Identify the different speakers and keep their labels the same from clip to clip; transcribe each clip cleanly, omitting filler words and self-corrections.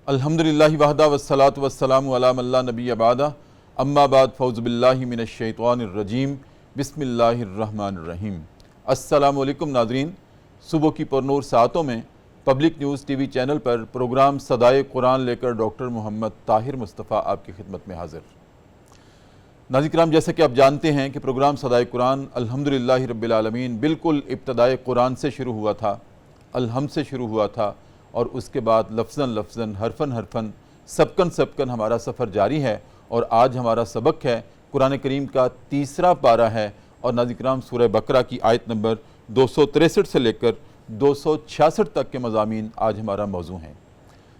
Speaker 1: الحمدللہ وحدہ والصلاة والسلام علی من لا نبی بعدہ اما بعد فاعوذ باللہ من الشیطان الرجیم بسم اللہ الرحمن الرحیم۔ السلام علیکم ناظرین، صبح کی پرنور ساعتوں میں public news TV channel پر پروگرام صدائے قرآن لے کر ڈاکٹر محمد طاہر مصطفیٰ آپ کی خدمت میں حاضر۔ ناظرین کرام، جیسا کہ آپ جانتے ہیں کہ پروگرام صدائے قرآن الحمدللہ رب العالمین بالکل ابتدائے قرآن سے شروع ہوا تھا، الحمد سے شروع ہوا تھا، اور اس کے بعد لفظاً لفظاً حرفاً حرفاً سبقاً ہمارا سفر جاری ہے، اور آج ہمارا سبق ہے قرآن کریم کا تیسرا پارہ ہے، اور ناظرین کرام سورہ بقرہ کی آیت نمبر 263 سے لے کر 266 تک کے مضامین آج ہمارا موضوع ہیں۔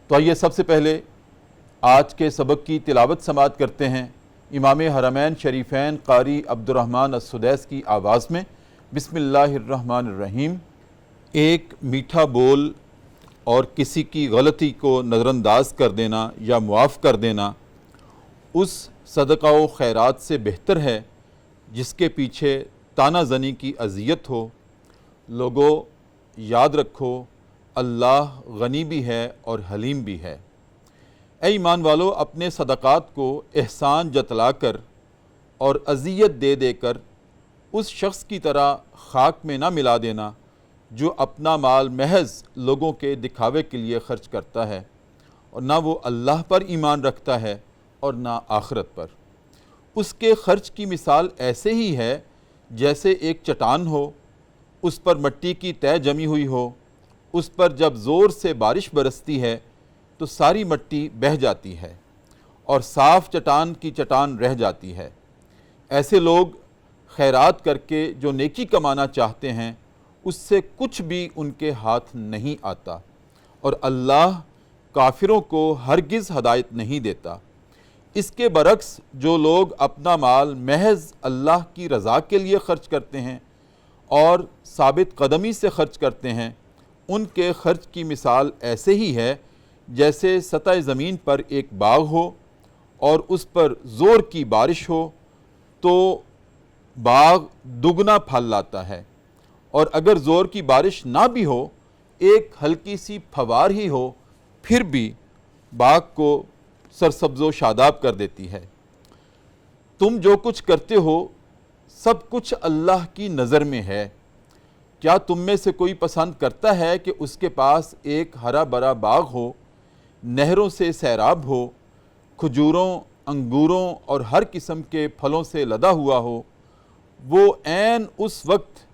Speaker 1: تو آئیے سب سے پہلے آج کے سبق کی تلاوت سماعت کرتے ہیں امام حرمین شریفین قاری عبدالرحمن السدیس کی آواز میں۔ بسم اللہ الرحمن الرحیم۔ ایک میٹھا بول اور کسی کی غلطی کو نظر انداز کر دینا یا معاف کر دینا اس صدقہ و خیرات سے بہتر ہے جس کے پیچھے طعنہ زنی کی اذیت ہو۔ لوگوں یاد رکھو، اللہ غنی بھی ہے اور حلیم بھی ہے۔ اے ایمان والو، اپنے صدقات کو احسان جتلا کر اور اذیت دے دے کر اس شخص کی طرح خاک میں نہ ملا دینا جو اپنا مال محض لوگوں کے دکھاوے کے لیے خرچ کرتا ہے، اور نہ وہ اللہ پر ایمان رکھتا ہے اور نہ آخرت پر۔ اس کے خرچ کی مثال ایسے ہی ہے جیسے ایک چٹان ہو، اس پر مٹی کی تہ جمی ہوئی ہو، اس پر جب زور سے بارش برستی ہے تو ساری مٹی بہہ جاتی ہے اور صاف چٹان کی چٹان رہ جاتی ہے۔ ایسے لوگ خیرات کر کے جو نیکی کمانا چاہتے ہیں اس سے کچھ بھی ان کے ہاتھ نہیں آتا، اور اللہ کافروں کو ہرگز ہدایت نہیں دیتا۔ اس کے برعکس جو لوگ اپنا مال محض اللہ کی رضا کے لیے خرچ کرتے ہیں اور ثابت قدمی سے خرچ کرتے ہیں، ان کے خرچ کی مثال ایسے ہی ہے جیسے سطح زمین پر ایک باغ ہو اور اس پر زور کی بارش ہو تو باغ دگنا پھل لاتا ہے، اور اگر زور کی بارش نہ بھی ہو، ایک ہلکی سی پھوار ہی ہو، پھر بھی باغ کو سرسبز و شاداب کر دیتی ہے۔ تم جو کچھ کرتے ہو سب کچھ اللہ کی نظر میں ہے۔ کیا تم میں سے کوئی پسند کرتا ہے کہ اس کے پاس ایک ہرا بھرا باغ ہو، نہروں سے سیراب ہو، کھجوروں، انگوروں اور ہر قسم کے پھلوں سے لدا ہوا ہو؟ وہ عین اس وقت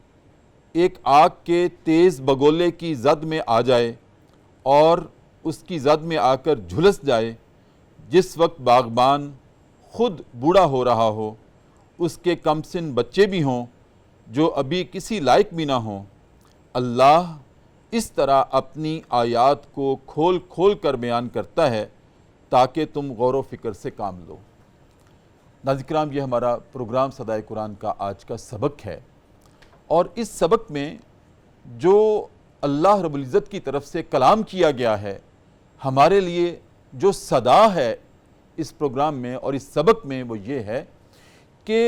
Speaker 1: ایک آگ کے تیز بگولے کی زد میں آ جائے اور اس کی زد میں آ کر جھلس جائے، جس وقت باغبان خود بوڑھا ہو رہا ہو، اس کے کم سن بچے بھی ہوں جو ابھی کسی لائق بھی نہ ہوں۔ اللہ اس طرح اپنی آیات کو کھول کھول کر بیان کرتا ہے تاکہ تم غور و فکر سے کام لو۔ ناظرین کرام، یہ ہمارا پروگرام صدائے قرآن کا آج کا سبق ہے، اور اس سبق میں جو اللہ رب العزت کی طرف سے کلام کیا گیا ہے، ہمارے لیے جو صدا ہے اس پروگرام میں اور اس سبق میں، وہ یہ ہے کہ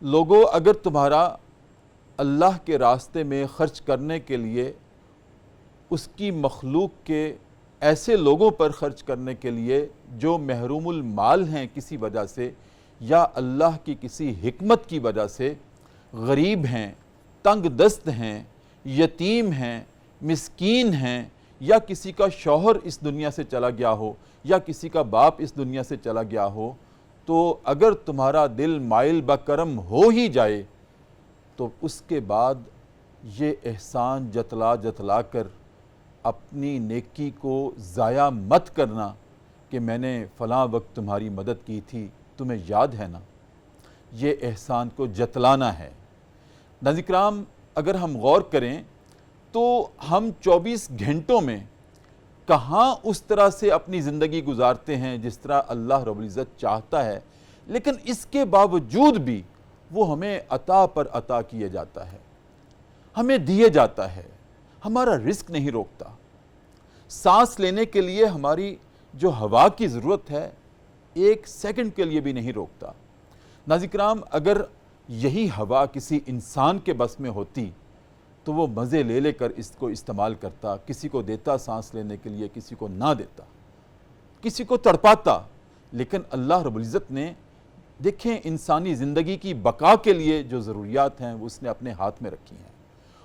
Speaker 1: لوگوں، اگر تمہارا اللہ کے راستے میں خرچ کرنے کے لیے اس کی مخلوق کے ایسے لوگوں پر خرچ کرنے کے لیے جو محروم المال ہیں کسی وجہ سے، یا اللہ کی کسی حکمت کی وجہ سے غریب ہیں، تنگ دست ہیں، یتیم ہیں، مسکین ہیں، یا کسی کا شوہر اس دنیا سے چلا گیا ہو یا کسی کا باپ اس دنیا سے چلا گیا ہو، تو اگر تمہارا دل مائل بکرم ہو ہی جائے تو اس کے بعد یہ احسان جتلا جتلا کر اپنی نیکی کو ضائع مت کرنا کہ میں نے فلاں وقت تمہاری مدد کی تھی، تمہیں یاد ہے نا۔ یہ احسان کو جتلانا ہے۔ ناظرین کرام، اگر ہم غور کریں تو ہم 24 گھنٹوں میں کہاں اس طرح سے اپنی زندگی گزارتے ہیں جس طرح اللہ رب العزت چاہتا ہے، لیکن اس کے باوجود بھی وہ ہمیں عطا پر عطا کیے جاتا ہے، ہمیں دیے جاتا ہے، ہمارا رزق نہیں روکتا۔ سانس لینے کے لیے ہماری جو ہوا کی ضرورت ہے، ایک سیکنڈ کے لیے بھی نہیں روکتا۔ ناظرین کرام، اگر یہی ہوا کسی انسان کے بس میں ہوتی تو وہ مزے لے لے کر اس کو استعمال کرتا، کسی کو دیتا سانس لینے کے لیے، کسی کو نہ دیتا، کسی کو تڑپاتا. لیکن اللہ رب العزت نے دیکھیں انسانی زندگی کی بقا کے لیے جو ضروریات ہیں وہ اس نے اپنے ہاتھ میں رکھی ہیں،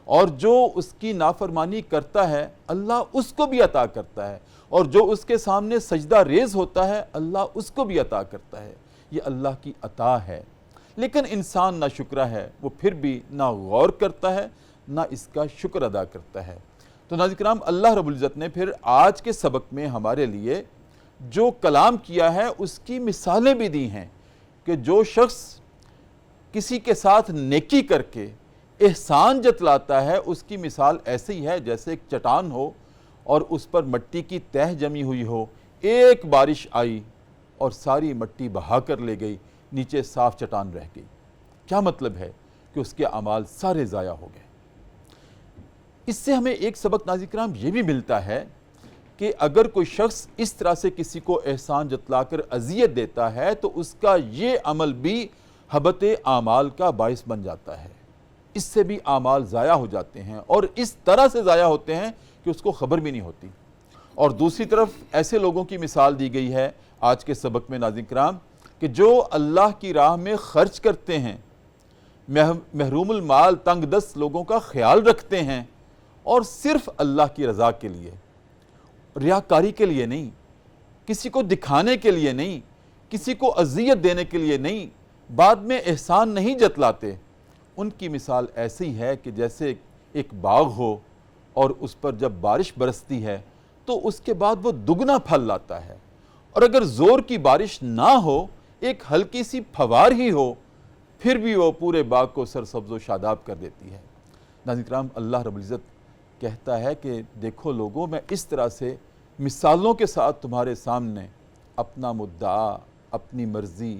Speaker 1: اور جو اس کی نافرمانی کرتا ہے اللہ اس کو بھی عطا کرتا ہے، اور جو اس کے سامنے سجدہ ریز ہوتا ہے اللہ اس کو بھی عطا کرتا ہے. یہ اللہ کی عطا ہے. لیکن انسان نہ شکرہ ہے، وہ پھر بھی نہ غور کرتا ہے نہ اس کا شکر ادا کرتا ہے. تو ناظرین کرام، اللہ رب العزت نے پھر آج کے سبق میں ہمارے لیے جو کلام کیا ہے اس کی مثالیں بھی دی ہیں کہ جو شخص کسی کے ساتھ نیکی کر کے احسان جتلاتا ہے اس کی مثال ایسے ہی ہے جیسے ایک چٹان ہو اور اس پر مٹی کی تہ جمی ہوئی ہو، ایک بارش آئی اور ساری مٹی بہا کر لے گئی، نیچے صاف چٹان رہ گئی. کیا مطلب ہے کہ اس کے اعمال سارے ضائع ہو گئے. اس سے ہمیں ایک سبق ناظرین کرام یہ بھی ملتا ہے کہ اگر کوئی شخص اس طرح سے کسی کو احسان جتلا کر اذیت دیتا ہے تو اس کا یہ عمل بھی حبط اعمال کا باعث بن جاتا ہے. اس سے بھی اعمال ضائع ہو جاتے ہیں، اور اس طرح سے ضائع ہوتے ہیں کہ اس کو خبر بھی نہیں ہوتی. اور دوسری طرف ایسے لوگوں کی مثال دی گئی ہے آج کے سبق میں ناظرین کرام کہ جو اللہ کی راہ میں خرچ کرتے ہیں، محروم المال تنگ دست لوگوں کا خیال رکھتے ہیں، اور صرف اللہ کی رضا کے لیے، ریاکاری کے لیے نہیں، کسی کو دکھانے کے لیے نہیں، کسی کو اذیت دینے کے لیے نہیں، بعد میں احسان نہیں جتلاتے. ان کی مثال ایسی ہے کہ جیسے ایک باغ ہو اور اس پر جب بارش برستی ہے تو اس کے بعد وہ دگنا پھل لاتا ہے، اور اگر زور کی بارش نہ ہو، ایک ہلکی سی پھوار ہی ہو، پھر بھی وہ پورے باغ کو سرسبز و شاداب کر دیتی ہے. ناظرین کرام، اللہ رب العزت کہتا ہے کہ دیکھو لوگوں، میں اس طرح سے مثالوں کے ساتھ تمہارے سامنے اپنا مدعا، اپنی مرضی،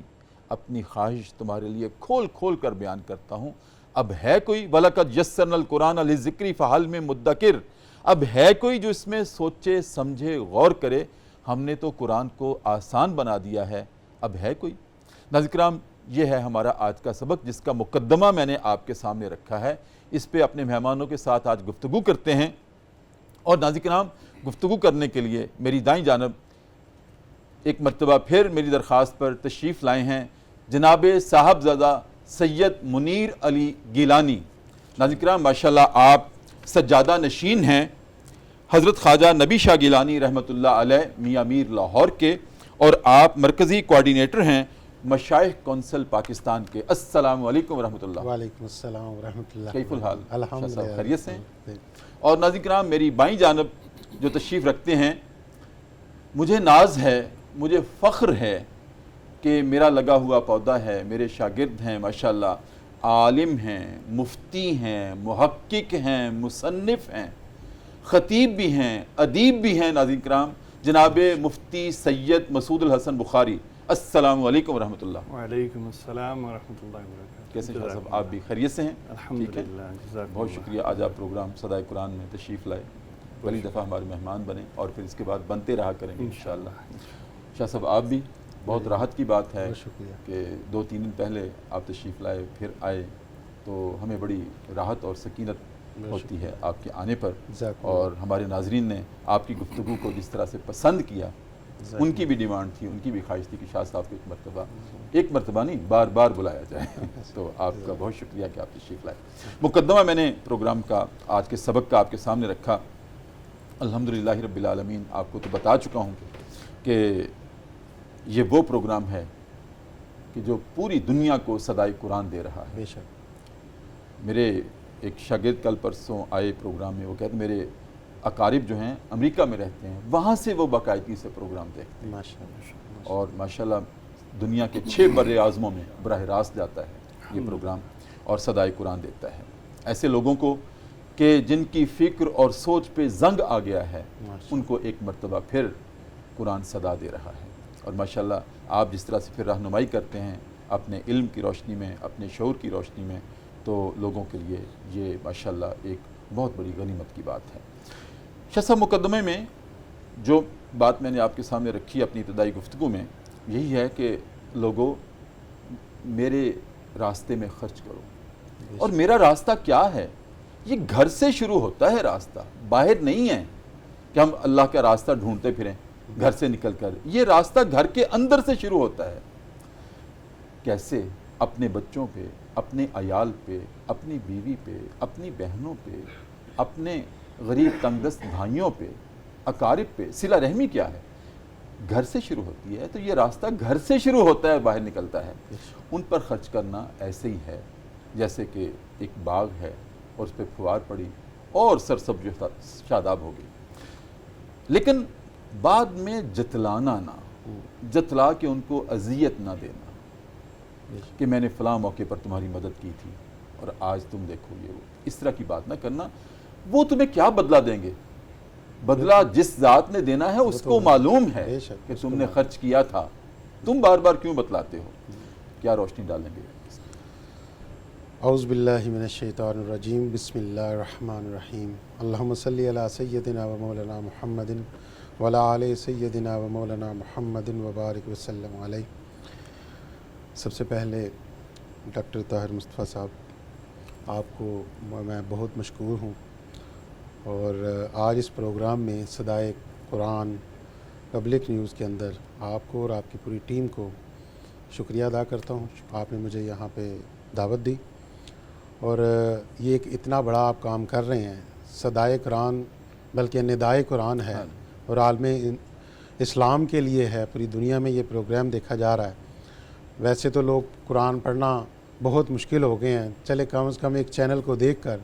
Speaker 1: اپنی خواہش تمہارے لیے کھول کھول کر بیان کرتا ہوں. اب ہے کوئی وَلَقَدْ يَسَّرْنَا الْقُرْآنَ لِلذِّكْرِ فَهَلْ مِن مُدَّكِرٍ، اب ہے کوئی جو اس میں سوچے سمجھے غور کرے. ہم نے تو قرآن کو آسان بنا دیا ہے، اب ہے کوئی. ناظرین کرام، یہ ہے ہمارا آج کا سبق جس کا مقدمہ میں نے آپ کے سامنے رکھا ہے. اس پہ اپنے مہمانوں کے ساتھ آج گفتگو کرتے ہیں. اور ناظرین کرام، گفتگو کرنے کے لیے میری دائیں جانب ایک مرتبہ پھر میری درخواست پر تشریف لائے ہیں جناب صاحبزادہ سید منیر علی گیلانی. ناظرین کرام، ماشاءاللہ آپ سجادہ نشین ہیں حضرت خواجہ نبی شاہ گیلانی رحمۃ اللہ علیہ میاں میر لاہور کے، اور آپ مرکزی کوارڈینیٹر ہیں مشائخ کونسل پاکستان کے. السلام علیکم ورحمۃ اللہ.
Speaker 2: وعلیکم السلام ورحمۃ اللہ.
Speaker 1: کیف الحال؟
Speaker 2: الحمدللہ.
Speaker 1: خیریت سے ہیں؟ اور ناظرین کرام، میری بائیں جانب جو تشریف رکھتے ہیں، مجھے ناز ہے، مجھے فخر ہے کہ میرا لگا ہوا پودا ہے، میرے شاگرد ہیں ماشاءاللہ، عالم ہیں، مفتی ہیں، محقق ہیں، مصنف ہیں، خطیب بھی ہیں، ادیب بھی ہیں. ناظرین کرام، جناب مفتی سید مسعود الحسن بخاری. السلام علیکم ورحمۃ اللہ.
Speaker 3: وعلیکم السلام ورحمۃ اللہ وبرکاتہ.
Speaker 1: کیسے ہیں صاحب؟ آپ بھی خیریت سے ہیں؟
Speaker 3: الحمدللہ.
Speaker 1: بہت شکریہ. آج آپ پروگرام صدائے قرآن میں تشریف لائے، پہلی دفعہ ہمارے مہمان بنے اور پھر اس کے بعد بنتے رہا کریں گے انشاءاللہ. شاہ صاحب، آپ بھی بہت راحت کی بات ہے کہ 2-3 دن پہلے آپ تشریف لائے پھر آئے، تو ہمیں بڑی راحت اور سکینت ہوتی ہے آپ کے آنے پر. اور ہمارے ناظرین نے آپ کی گفتگو کو جس طرح سے پسند کیا، ان کی بھی ڈیمانڈ تھی، ان کی بھی خواہش تھی کہ شاہ صاحب کو ایک مرتبہ نہیں بار بار بلایا جائے. تو آپ کا بہت شکریہ کہ آپ تشریف لائے. مقدمہ میں نے پروگرام کا، آج کے سبق کا آپ کے سامنے رکھا. الحمدللہ رب العالمین، آپ کو تو بتا چکا ہوں کہ یہ وہ پروگرام ہے کہ جو پوری دنیا کو صدائے قرآن دے رہا ہے.
Speaker 2: بے شک.
Speaker 1: میرے ایک شاگرد کل پرسوں آئے پروگرام میں، وہ کہتے ہیں میرے اقارب جو ہیں امریکہ میں رہتے ہیں، وہاں سے وہ باقاعدگی سے پروگرام دیکھتے ہیں.
Speaker 2: ماشاءاللہ.
Speaker 1: اور ماشاءاللہ دنیا کے 6 بر اعظموں میں براہ راست جاتا ہے یہ پروگرام اور صدائے قرآن دیتا ہے ایسے لوگوں کو کہ جن کی فکر اور سوچ پہ زنگ آ گیا ہے، ان کو ایک مرتبہ پھر قرآن صدا دے رہا ہے. اور ماشاءاللہ آپ جس طرح سے پھر رہنمائی کرتے ہیں اپنے علم کی روشنی میں، اپنے شعور کی روشنی میں، تو لوگوں کے لیے یہ ماشاءاللہ ایک بہت بڑی غنیمت کی بات ہے. شاہ صاحب، مقدمے میں جو بات میں نے آپ کے سامنے رکھی اپنی ابتدائی گفتگو میں، یہی ہے کہ لوگوں میرے راستے میں خرچ کرو. اور میرا راستہ کیا ہے؟ یہ گھر سے شروع ہوتا ہے راستہ، باہر نہیں ہے کہ ہم اللہ کا راستہ ڈھونڈتے پھریں گھر سے نکل کر. یہ راستہ گھر کے اندر سے شروع ہوتا ہے. کیسے اپنے بچوں پہ، اپنے عیال پہ، اپنی بیوی پہ، اپنی بہنوں پہ، اپنے غریب تنگ دست بھائیوں پہ، اقارب پہ صلہ رحمی کیا ہے، گھر سے شروع ہوتی ہے. تو یہ راستہ گھر سے شروع ہوتا ہے، باہر نکلتا ہے. ان پر خرچ کرنا ایسے ہی ہے جیسے کہ ایک باغ ہے اور اس پہ پھوار پڑی اور سرسبز شاداب ہو گئی. لیکن بعد میں جتلانا نہ، جتلا کے ان کو اذیت نہ دینا کہ میں نے فلاں موقع پر تمہاری مدد کی تھی اور آج تم دیکھو یہ وہ، اس طرح کی بات نہ کرنا. وہ تمہیں کیا بدلہ دیں گے؟ بدلہ جس ذات نے دینا ہے اس کو معلوم ہے کہ تم نے خرچ کیا تھا. تم بار بار کیوں بتلاتے ہو؟ کیا روشنی ڈالیں گے؟
Speaker 2: اعوذ باللہ من الشیطان الرجیم، بسم اللہ الرحمن الرحیم. اللہم صلی علی سیدنا و مولانا محمد وعلی آل سیدنا و مولانا محمد وبارک وسلم علیہ. سب سے پہلے ڈاکٹر طاہر مصطفیٰ صاحب، آپ کو میں بہت مشکور ہوں، اور آج اس پروگرام میں صدائے قرآن پبلک نیوز کے اندر آپ کو اور آپ کی پوری ٹیم کو شکریہ ادا کرتا ہوں. آپ نے مجھے یہاں پہ دعوت دی، اور یہ ایک اتنا بڑا آپ کام کر رہے ہیں. صدائے قرآن بلکہ ندائے قرآن ہے، اور عالم اسلام کے لیے ہے. پوری دنیا میں یہ پروگرام دیکھا جا رہا ہے. ویسے تو لوگ قرآن پڑھنا بہت مشکل ہو گئے ہیں، چلے کم از کم ایک چینل کو دیکھ کر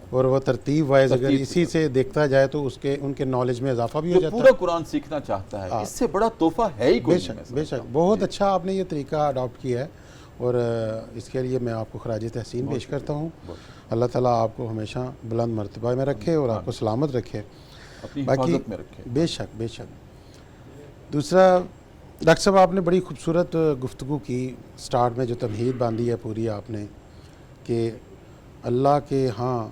Speaker 2: اور وہ ترتیب وائز اگر اسی سے دیکھتا جائے تو اس کے ان کے نالج میں اضافہ بھی ہو جاتا ہے.
Speaker 1: پورا قرآن سیکھنا چاہتا ہے، اس سے بڑا تحفہ ہے ہی کوئی نہیں.
Speaker 2: بے شک بہت اچھا آپ نے یہ طریقہ اڈاپٹ کیا ہے، اور اس کے لیے میں آپ کو خراج تحسین پیش کرتا ہوں. اللہ تعالیٰ آپ کو ہمیشہ بلند مرتبہ میں رکھے اور آپ کو سلامت رکھے،
Speaker 1: اپنی
Speaker 2: باقی
Speaker 1: حفاظت میں رکھے.
Speaker 2: بے شک بے شک. دوسرا ڈاکٹر صاحب، آپ نے بڑی خوبصورت گفتگو کی. سٹارٹ میں جو تمہید باندھی ہے پوری آپ نے، کہ اللہ کے ہاں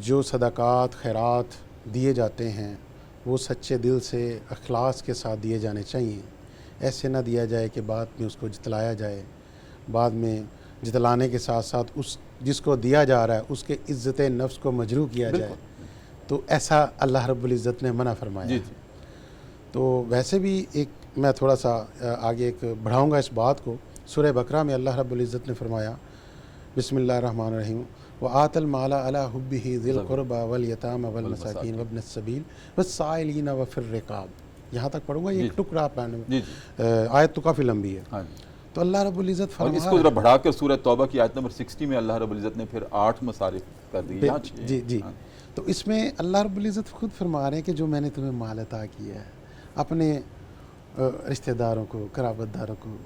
Speaker 2: جو صدقات خیرات دیے جاتے ہیں وہ سچے دل سے اخلاص کے ساتھ دیے جانے چاہیے. ایسے نہ دیا جائے کہ بعد میں اس کو جتلایا جائے، بعد میں جتلانے کے ساتھ ساتھ اس جس کو دیا جا رہا ہے اس کے عزت نفس کو مجروح کیا جائے. تو ایسا اللہ رب العزت نے منع فرمایا. تو ویسے بھی ایک میں تھوڑا سا آگے ایک بڑھاؤں گا اس بات کو. سورہ بقرہ میں اللہ رب العزت نے فرمایا، بسم اللہ الرحمن الرحیم، وآت المال علی حبہ ذی القربى والیتامى والمساکین وابن السبیل والسائلین وفی الرقاب. یہاں تک پڑھوں گا، یہ ایک ٹکڑا آیت تو کافی لمبی ہے. تو اللہ رب العزت فرما،
Speaker 1: اور اس کو ذرا بڑھا کر سورہ توبہ کی آیت نمبر 60 میں اللہ رب العزت نے پھر 8 مصارف کر دیے.
Speaker 2: جی تو اس میں اللہ رب العزت خود فرما رہے ہیں کہ جو میں نے تمہیں مال عطا کیا ہے، اپنے رشتہ داروں کو، قرابت داروں کو،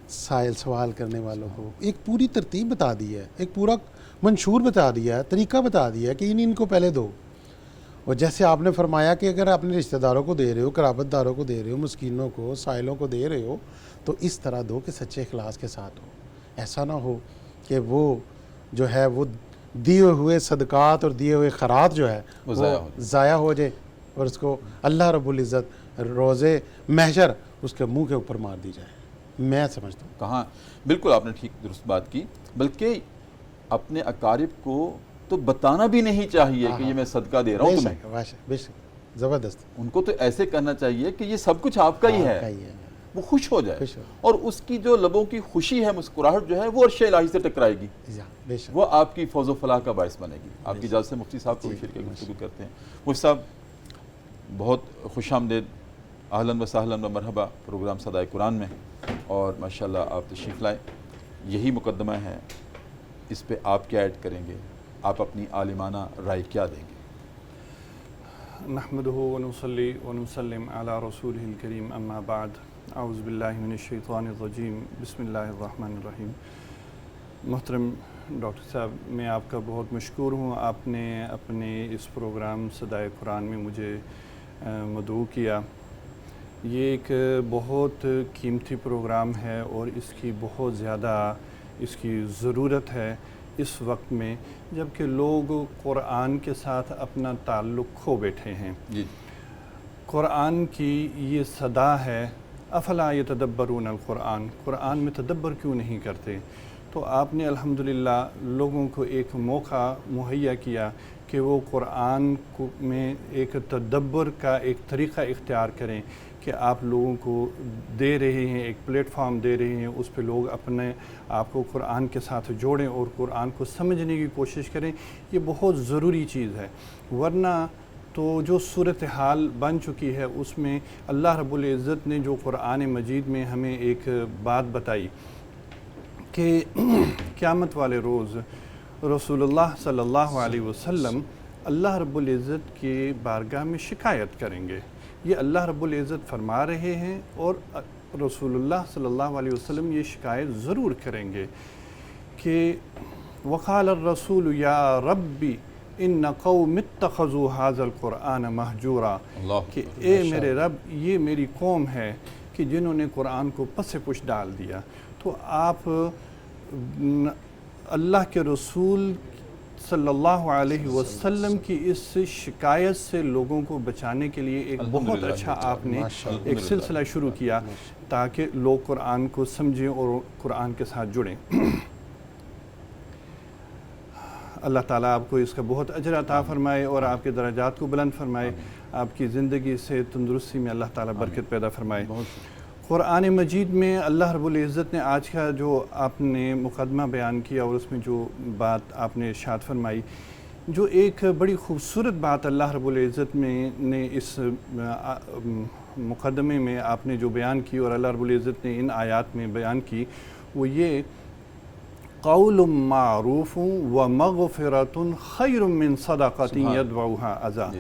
Speaker 2: سائل سوال کرنے والوں کو ایک پوری ترتیب بتا دی ہے، ایک پورا منشور بتا دیا ہے، طریقہ بتا دیا ہے کہ ان کو پہلے دو. اور جیسے آپ نے فرمایا کہ اگر اپنے رشتہ داروں کو دے رہے ہو، قرابت داروں کو دے رہے ہو، مسکینوں کو، سائلوں کو دے رہے ہو، تو اس طرح دو کہ سچے اخلاص کے ساتھ ہو. ایسا نہ ہو کہ وہ جو ہے وہ دیے ہوئے صدقات اور دیے ہوئے خیرات جو ہے وہ ضائع ہو جائے، اور اس کو اللہ رب العزت روزے محشر اس کے منہ کے اوپر مار دی جائے. میں سمجھتا ہوں
Speaker 1: کہاں بالکل آپ نے ٹھیک درست بات کی. بلکہ اپنے اقارب کو تو بتانا بھی نہیں چاہیے کہ یہ میں صدقہ دے رہا ہوں تمہیں.
Speaker 2: بے شک زبردست.
Speaker 1: ان کو تو ایسے کرنا چاہیے کہ یہ سب کچھ آپ کا ہی ہے، وہ خوش ہو جائے، اور اس کی جو لبوں کی خوشی ہے، مسکراہٹ جو ہے، وہ عرش الہی سے ٹکرائے گی، وہ آپ کی فوز و فلاح کا باعث بنے گی. آپ کی اجازت سے مفتی صاحب کو بھی شرکت گفتگو کرتے ہیں. مفتی صاحب بہت خوش آمدید، اہلاً و سہلاً و مرحبا پروگرام صدائے قرآن میں. اور ماشاءاللہ آپ تشریف لائے. یہی مقدمہ ہے، اس پہ آپ کیا ایڈ کریں گے؟ آپ اپنی عالمانہ رائے کیا دیں گے؟
Speaker 3: نحمدہ ونصلی ونسلم علی رسولہ الکریم، اما بعد، اعوذ باللہ من الشیطان الرجیم، بسم اللہ الرحمن الرحیم. محترم ڈاکٹر صاحب، میں آپ کا بہت مشکور ہوں. آپ نے اپنے اس پروگرام صدائے قرآن میں مجھے مدعو کیا. یہ ایک بہت قیمتی پروگرام ہے اور اس کی بہت زیادہ اس کی ضرورت ہے اس وقت میں جب کہ لوگ قرآن کے ساتھ اپنا تعلق کھو بیٹھے ہیں. قرآن کی یہ صدا ہے، افلا یتدبرون القرآن، قرآن میں تدبر کیوں نہیں کرتے؟ تو آپ نے الحمدللہ لوگوں کو ایک موقع مہیا کیا کہ وہ قرآن میں ایک تدبر کا ایک طریقہ اختیار کریں کہ آپ لوگوں کو دے رہے ہیں، ایک پلیٹ فارم دے رہے ہیں، اس پہ لوگ اپنے آپ کو قرآن کے ساتھ جوڑیں اور قرآن کو سمجھنے کی کوشش کریں۔ یہ بہت ضروری چیز ہے، ورنہ تو جو صورتحال بن چکی ہے اس میں اللہ رب العزت نے جو قرآن مجید میں ہمیں ایک بات بتائی کہ قیامت والے روز رسول اللہ صلی اللہ علیہ وسلم اللہ رب العزت کی بارگاہ میں شکایت کریں گے۔ یہ اللہ رب العزت فرما رہے ہیں اور رسول اللہ صلی اللہ علیہ وسلم یہ شکایت ضرور کریں گے کہ وقال الرسول یا ربی ان قوم اتخذوا هذا القرآن مہجورا، کہ اے میرے رب یہ میری قوم ہے کہ جنہوں نے قرآن کو پس پش ڈال دیا۔ تو آپ اللہ کے رسول صلی اللہ علیہ وسلم کی اس شکایت سے لوگوں کو بچانے کے لیے ایک بہت اچھا آپ نے ایک سلسلہ شروع کیا تاکہ لوگ قرآن کو سمجھیں اور قرآن کے ساتھ جڑیں۔ اللہ تعالیٰ آپ کو اس کا بہت اجر عطا فرمائے اور آپ کے درجات کو بلند فرمائے، آپ کی زندگی سے تندرستی میں اللہ تعالیٰ برکت پیدا فرمائے۔ قرآن مجید میں اللہ رب العزت نے آج کا جو آپ نے مقدمہ بیان کیا اور اس میں جو بات آپ نے ارشاد فرمائی، جو ایک بڑی خوبصورت بات اللہ رب العزت نے اس مقدمے میں آپ نے جو بیان کی اور اللہ رب العزت نے ان آیات میں بیان کی، وہ یہ قول معروف و مغفرۃ خیر من صدقۃ یتبعها اذی۔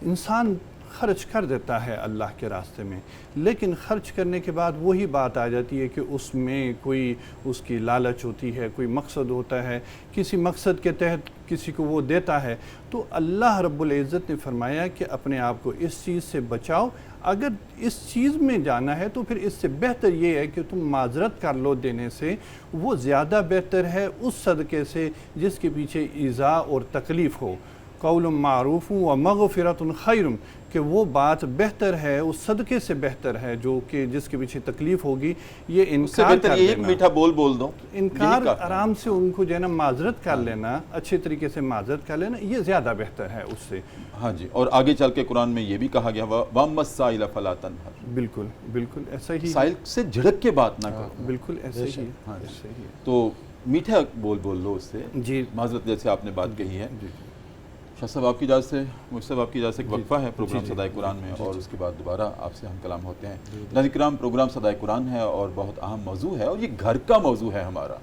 Speaker 3: انسان خرچ کر دیتا ہے اللہ کے راستے میں، لیکن خرچ کرنے کے بعد وہی بات آ جاتی ہے کہ اس میں کوئی اس کی لالچ ہوتی ہے، کوئی مقصد ہوتا ہے، کسی مقصد کے تحت کسی کو وہ دیتا ہے۔ تو اللہ رب العزت نے فرمایا کہ اپنے آپ کو اس چیز سے بچاؤ، اگر اس چیز میں جانا ہے تو پھر اس سے بہتر یہ ہے کہ تم معذرت کر لو دینے سے، وہ زیادہ بہتر ہے اس صدقے سے جس کے پیچھے ایذا اور تکلیف ہو۔ قول معروف و مغفرۃ خیر، کہ وہ بات بہتر ہے، اس صدقے سے بہتر ہے جو کہ جس کے پیچھے تکلیف ہوگی۔ یہ انکار کر
Speaker 1: ایک میٹھا بول دو،
Speaker 3: انکار آرام سے ان کو جو ہے نا معذرت کر لینا، اچھے طریقے سے معذرت کر لینا، یہ زیادہ بہتر ہے اس سے۔
Speaker 1: ہاں جی، اور آگے چل کے قرآن میں یہ بھی کہا گیا وَأَمَّا السَّائِلَ فَلَا تَنْهَرْ،
Speaker 3: بالکل بالکل ایسا ہی،
Speaker 1: سائل سے جھڑک کے بات نہ کرو،
Speaker 3: بالکل ایسے ہی،
Speaker 1: ہاں
Speaker 3: ایسے ہی۔
Speaker 1: تو میٹھا بول لو اس سے،
Speaker 3: جی
Speaker 1: معذرت جیسے آپ نے بات کہی ہے۔ شاہ صاحب آپ کی اجازت سے، مجھ صاحب آپ کی اجازت سے ایک وقفہ ہے پروگرام صدائے قرآن میں، اور اس کے بعد دوبارہ آپ سے ہم کلام ہوتے ہیں۔ ناظرین کرام، پروگرام صدائے قرآن ہے اور بہت اہم موضوع ہے، اور یہ گھر کا موضوع ہے ہمارا۔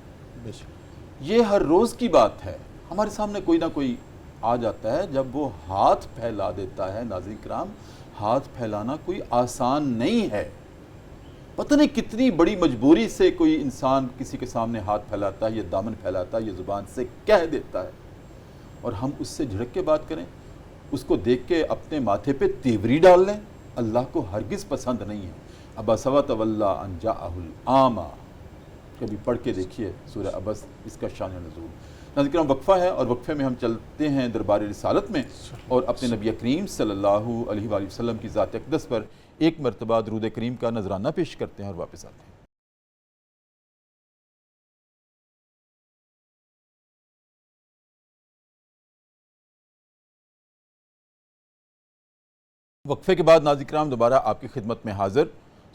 Speaker 1: یہ ہر روز کی بات ہے، ہمارے سامنے کوئی نہ کوئی آ جاتا ہے جب وہ ہاتھ پھیلا دیتا ہے۔ ناظرین کرام، ہاتھ پھیلانا کوئی آسان نہیں ہے، پتہ نہیں کتنی بڑی مجبوری سے کوئی انسان کسی کے سامنے ہاتھ پھیلاتا ہے، یہ دامن پھیلاتا ہے، یہ زبان سے کہہ دیتا ہے، اور ہم اس سے جھڑک کے بات کریں، اس کو دیکھ کے اپنے ماتھے پہ تیوری ڈال لیں، اللہ کو ہرگز پسند نہیں ہے۔ عبس وتولی ان جاءہ الاعمی، کبھی پڑھ کے دیکھیے سورہ عبس، اس کا شان نزول۔ ناظرین کرام، وقفہ ہے، اور وقفے میں ہم چلتے ہیں دربار رسالت میں، اور اپنے نبی کریم صلی اللہ علیہ وآلہ وسلم کی ذات اقدس پر ایک مرتبہ درود کریم کا نذرانہ پیش کرتے ہیں اور واپس آتے ہیں۔ وقفے کے بعد ناظرین کرام دوبارہ آپ کی خدمت میں حاضر،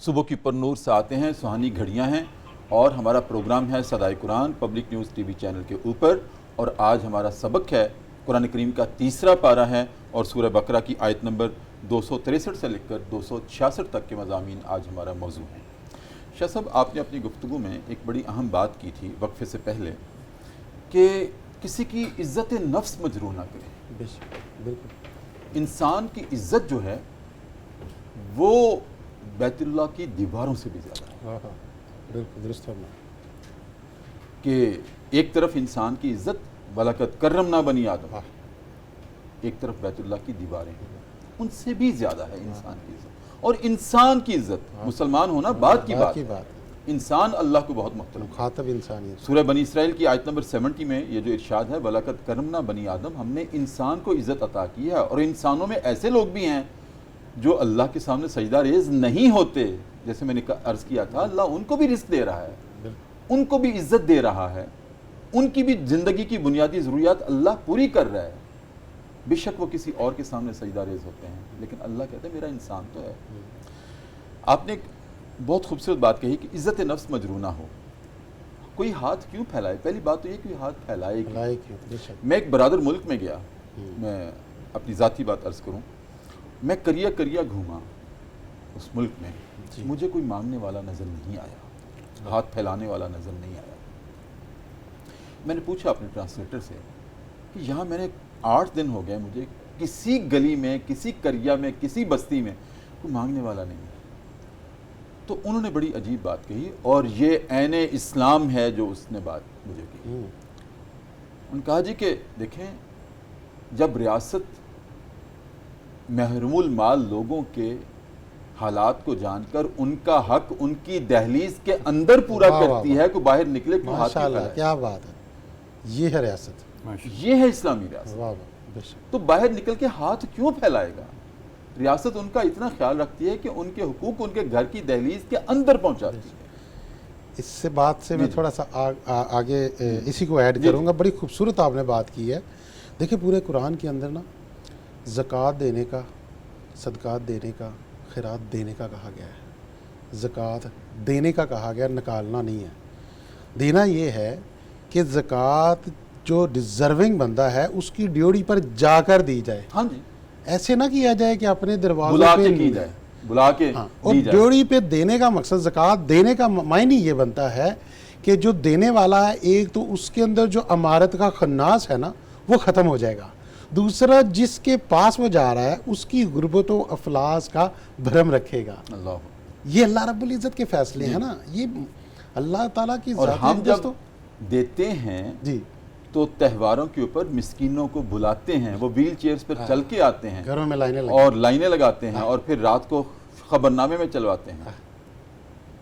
Speaker 1: صبح کی پر نور سے آتے ہیں، سہانی گھڑیاں ہیں، اور ہمارا پروگرام ہے صدائے قرآن public news TV channel کے اوپر، اور آج ہمارا سبق ہے قرآن کریم کا تیسرا پارہ ہے، اور سورہ بقرہ کی آیت نمبر 263 سے لے کر 266 تک کے مضامین آج ہمارا موضوع ہیں۔ شاہ صاحب، آپ نے اپنی گفتگو میں ایک بڑی اہم بات کی تھی وقفے سے پہلے، کہ کسی کی عزت نفس مجروح نہ کرے۔
Speaker 2: بالکل،
Speaker 1: انسان کی عزت جو ہے وہ بیت اللہ کی دیواروں سے بھی زیادہ ہے،
Speaker 2: بالکل درست فرمایا،
Speaker 1: کہ ایک طرف انسان کی عزت وَلَقَدْ كَرَّمْنَا بَنِي آدم، ایک طرف بیت اللہ کی دیواریں ہیں، ان سے بھی زیادہ ہے انسان کی عزت۔ اور انسان کی عزت، مسلمان ہونا بات کی بات ہے، انسان اللہ کو بہت محترم،
Speaker 2: مخاطب انسانیت۔
Speaker 1: سورہ بنی اسرائیل کی آیت نمبر 70 میں یہ جو ارشاد ہے وَلَقَدْ كَرَّمْنَا بَنِي آدم، ہم نے انسان کو عزت عطا کی ہے، اور انسانوں میں ایسے لوگ بھی ہیں جو اللہ کے سامنے سجدہ ریز نہیں ہوتے، جیسے میں نے عرض کیا تھا، اللہ ان کو بھی رزق دے رہا ہے، ان کو بھی عزت دے رہا ہے، ان کی بھی زندگی کی بنیادی ضروریات اللہ پوری کر رہا ہے. بے شک وہ کسی اور کے سامنے سجدہ ریز ہوتے ہیں، لیکن اللہ کہتے ہیں میرا انسان تو ہے. آپ نے ایک بہت خوبصورت بات کہی کہ عزت نفس مجروح نہ ہو. کوئی ہاتھ کیوں پھیلائے؟ پہلی بات تو یہ کہ ہاتھ پھیلائے کیوں. میں ایک برادر ملک میں گیا، میں اپنی ذاتی بات عرض کروں، میں کریا گھوما اس ملک میں، مجھے کوئی مانگنے والا نظر نہیں آیا، ہاتھ پھیلانے والا نظر نہیں آیا. میں نے پوچھا اپنے ٹرانسلیٹر سے کہ یہاں میں نے 8 دن ہو گئے، مجھے کسی گلی میں، کسی کریا میں، کسی بستی میں کوئی مانگنے والا نہیں ہے. تو انہوں نے بڑی عجیب بات کہی، اور یہ عین اسلام ہے جو اس نے بات مجھے کہی. انہوں نے کہا جی کہ دیکھیں، جب ریاست محروم المال لوگوں کے حالات کو جان کر ان کا حق ان کی دہلیز کے اندر پورا کرتی ہے، کوئی باہر نکلے کیوں ہاتھ پھیلائے؟
Speaker 2: کیا بات ہے، یہ ہے ریاست،
Speaker 1: یہ ہے اسلامی ریاست. تو باہر نکل کے ہاتھ کیوں پھیلائے گا؟ ریاست ان کا اتنا خیال رکھتی ہے کہ ان کے حقوق ان کے گھر کی دہلیز کے اندر پہنچاتی ہے.
Speaker 2: اس سے بات سے میں تھوڑا سا آگے اسی کو ایڈ کروں گا. بڑی خوبصورت آپ نے بات کی ہے. دیکھیں پورے قرآن کے اندر نا زکوٰۃ دینے کا، صدقات دینے کا، خیرات دینے کا کہا گیا ہے. زکوٰۃ دینے کا کہا گیا، نکالنا نہیں ہے. دینا یہ ہے کہ زکوٰۃ جو ڈیزرونگ بندہ ہے اس کی ڈیوٹی پر جا کر دی جائے.
Speaker 1: ہاں جی،
Speaker 2: ایسے نہ کیا جائے کہ اپنے دروازے
Speaker 1: بلا
Speaker 2: پہ
Speaker 1: کے کی جائے، بلا کے
Speaker 2: اور ڈیوٹی پہ دینے کا مقصد، زکوٰۃ دینے کا معنی یہ بنتا ہے کہ جو دینے والا ہے، ایک تو اس کے اندر جو امارت کا خناس ہے نا وہ ختم ہو جائے گا. دوسرا جس کے پاس وہ جا رہا ہے اس کی غربت و افلاس کا بھرم رکھے گا. یہ اللہ رب العزت کے فیصلے ہیں نا، یہ اللہ تعالیٰ کی ذات.
Speaker 1: اور ہم جب دیتے ہیں
Speaker 2: جی
Speaker 1: تو تہواروں کے اوپر مسکینوں کو بلاتے ہیں، وہ ویل چیئرز پر چل کے آتے ہیں،
Speaker 2: گھروں میں لائنیں
Speaker 1: اور لائنیں لگاتے ہیں، اور پھر رات کو خبرنامے میں چلواتے ہیں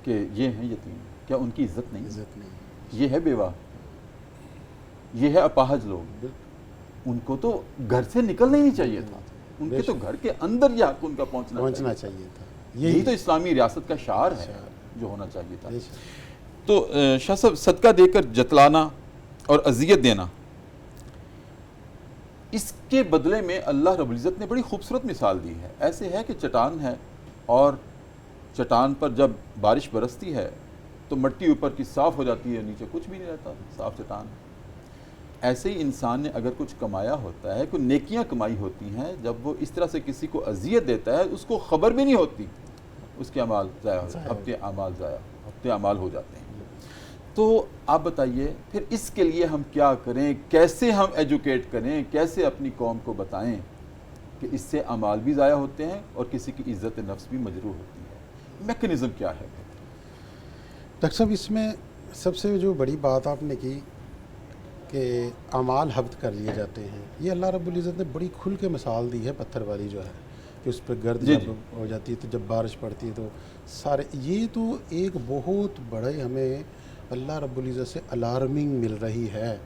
Speaker 1: کہ یہ ہیں یتیم. کیا ان کی عزت نہیں؟
Speaker 2: عزت نہیں.
Speaker 1: یہ ہے بیوہ، یہ ہے اپاہج لوگ. ان کو تو گھر سے نکلنا ہی نہیں چاہیے تھا، ان کے تو گھر کے اندر یہ حق ان کا پہنچنا چاہیے
Speaker 2: تھا.
Speaker 1: یہی تو اسلامی ریاست کا شعار ہے جو ہونا چاہیے تھا. تو شاہ صاحب، صدقہ دے کر جتلانا اور اذیت دینا، اس کے بدلے میں اللہ رب العزت نے بڑی خوبصورت مثال دی ہے. ایسے ہے کہ چٹان ہے، اور چٹان پر جب بارش برستی ہے تو مٹی اوپر کی صاف ہو جاتی ہے، نیچے کچھ بھی نہیں رہتا، صاف چٹان. ایسے ہی انسان نے اگر کچھ کمایا ہوتا ہے، کوئی نیکیاں کمائی ہوتی ہیں، جب وہ اس طرح سے کسی کو اذیت دیتا ہے اس کو خبر بھی نہیں ہوتی، اس کے اعمال ضائع ہفتے اعمال ہو جاتے ہیں. تو آپ بتائیے پھر اس کے لیے ہم کیا کریں؟ کیسے ہم ایجوکیٹ کریں؟ کیسے اپنی قوم کو بتائیں کہ اس سے اعمال بھی ضائع ہوتے ہیں اور کسی کی عزت نفس بھی مجروح ہوتی ہے؟ میکنزم کیا ہے؟
Speaker 2: ڈاکٹر صاحب، اس میں سب سے جو بڑی بات آپ نے کی کہ اعمال حبط کر لیے جاتے ہیں، یہ اللہ رب العزت نے بڑی کھل کے مثال دی ہے. پتھر والی جو ہے کہ اس پہ گرد جب ہو جاتی ہے تو جب بارش پڑتی ہے تو سارے، یہ تو ایک بہت بڑے ہمیں اللہ رب العزت سے الارمنگ مل رہی ہے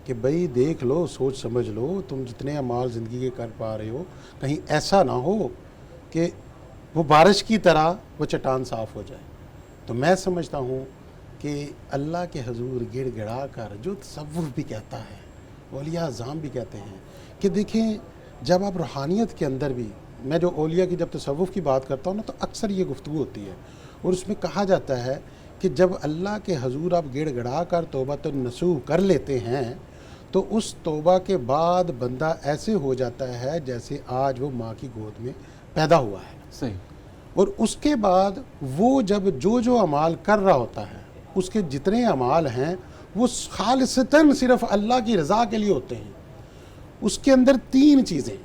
Speaker 2: کہ بھئی دیکھ لو، سوچ سمجھ لو، تم جتنے اعمال زندگی کے کر پا رہے ہو کہیں ایسا نہ ہو کہ وہ بارش کی طرح وہ چٹان صاف ہو جائے. تو میں سمجھتا ہوں کہ اللہ کے حضور گڑ گڑا کر جو تصوف بھی کہتا ہے، اولیاء اعظام بھی کہتے ہیں کہ دیکھیں جب آپ روحانیت کے اندر بھی، میں جو اولیاء کی جب تصوف کی بات کرتا ہوں نا تو اکثر یہ گفتگو ہوتی ہے، اور اس میں کہا جاتا ہے کہ جب اللہ کے حضور آپ گڑ گڑا کر توبہ النصوح کر لیتے ہیں تو اس توبہ کے بعد بندہ ایسے ہو جاتا ہے جیسے آج وہ ماں کی گود میں پیدا ہوا ہے.
Speaker 1: صحیح.
Speaker 2: اور اس کے بعد وہ جب جو اعمال کر رہا ہوتا ہے، اس کے جتنے اعمال ہیں وہ خالصتاً صرف اللہ کی رضا کے لیے ہوتے ہیں. اس کے اندر 3 چیزیں،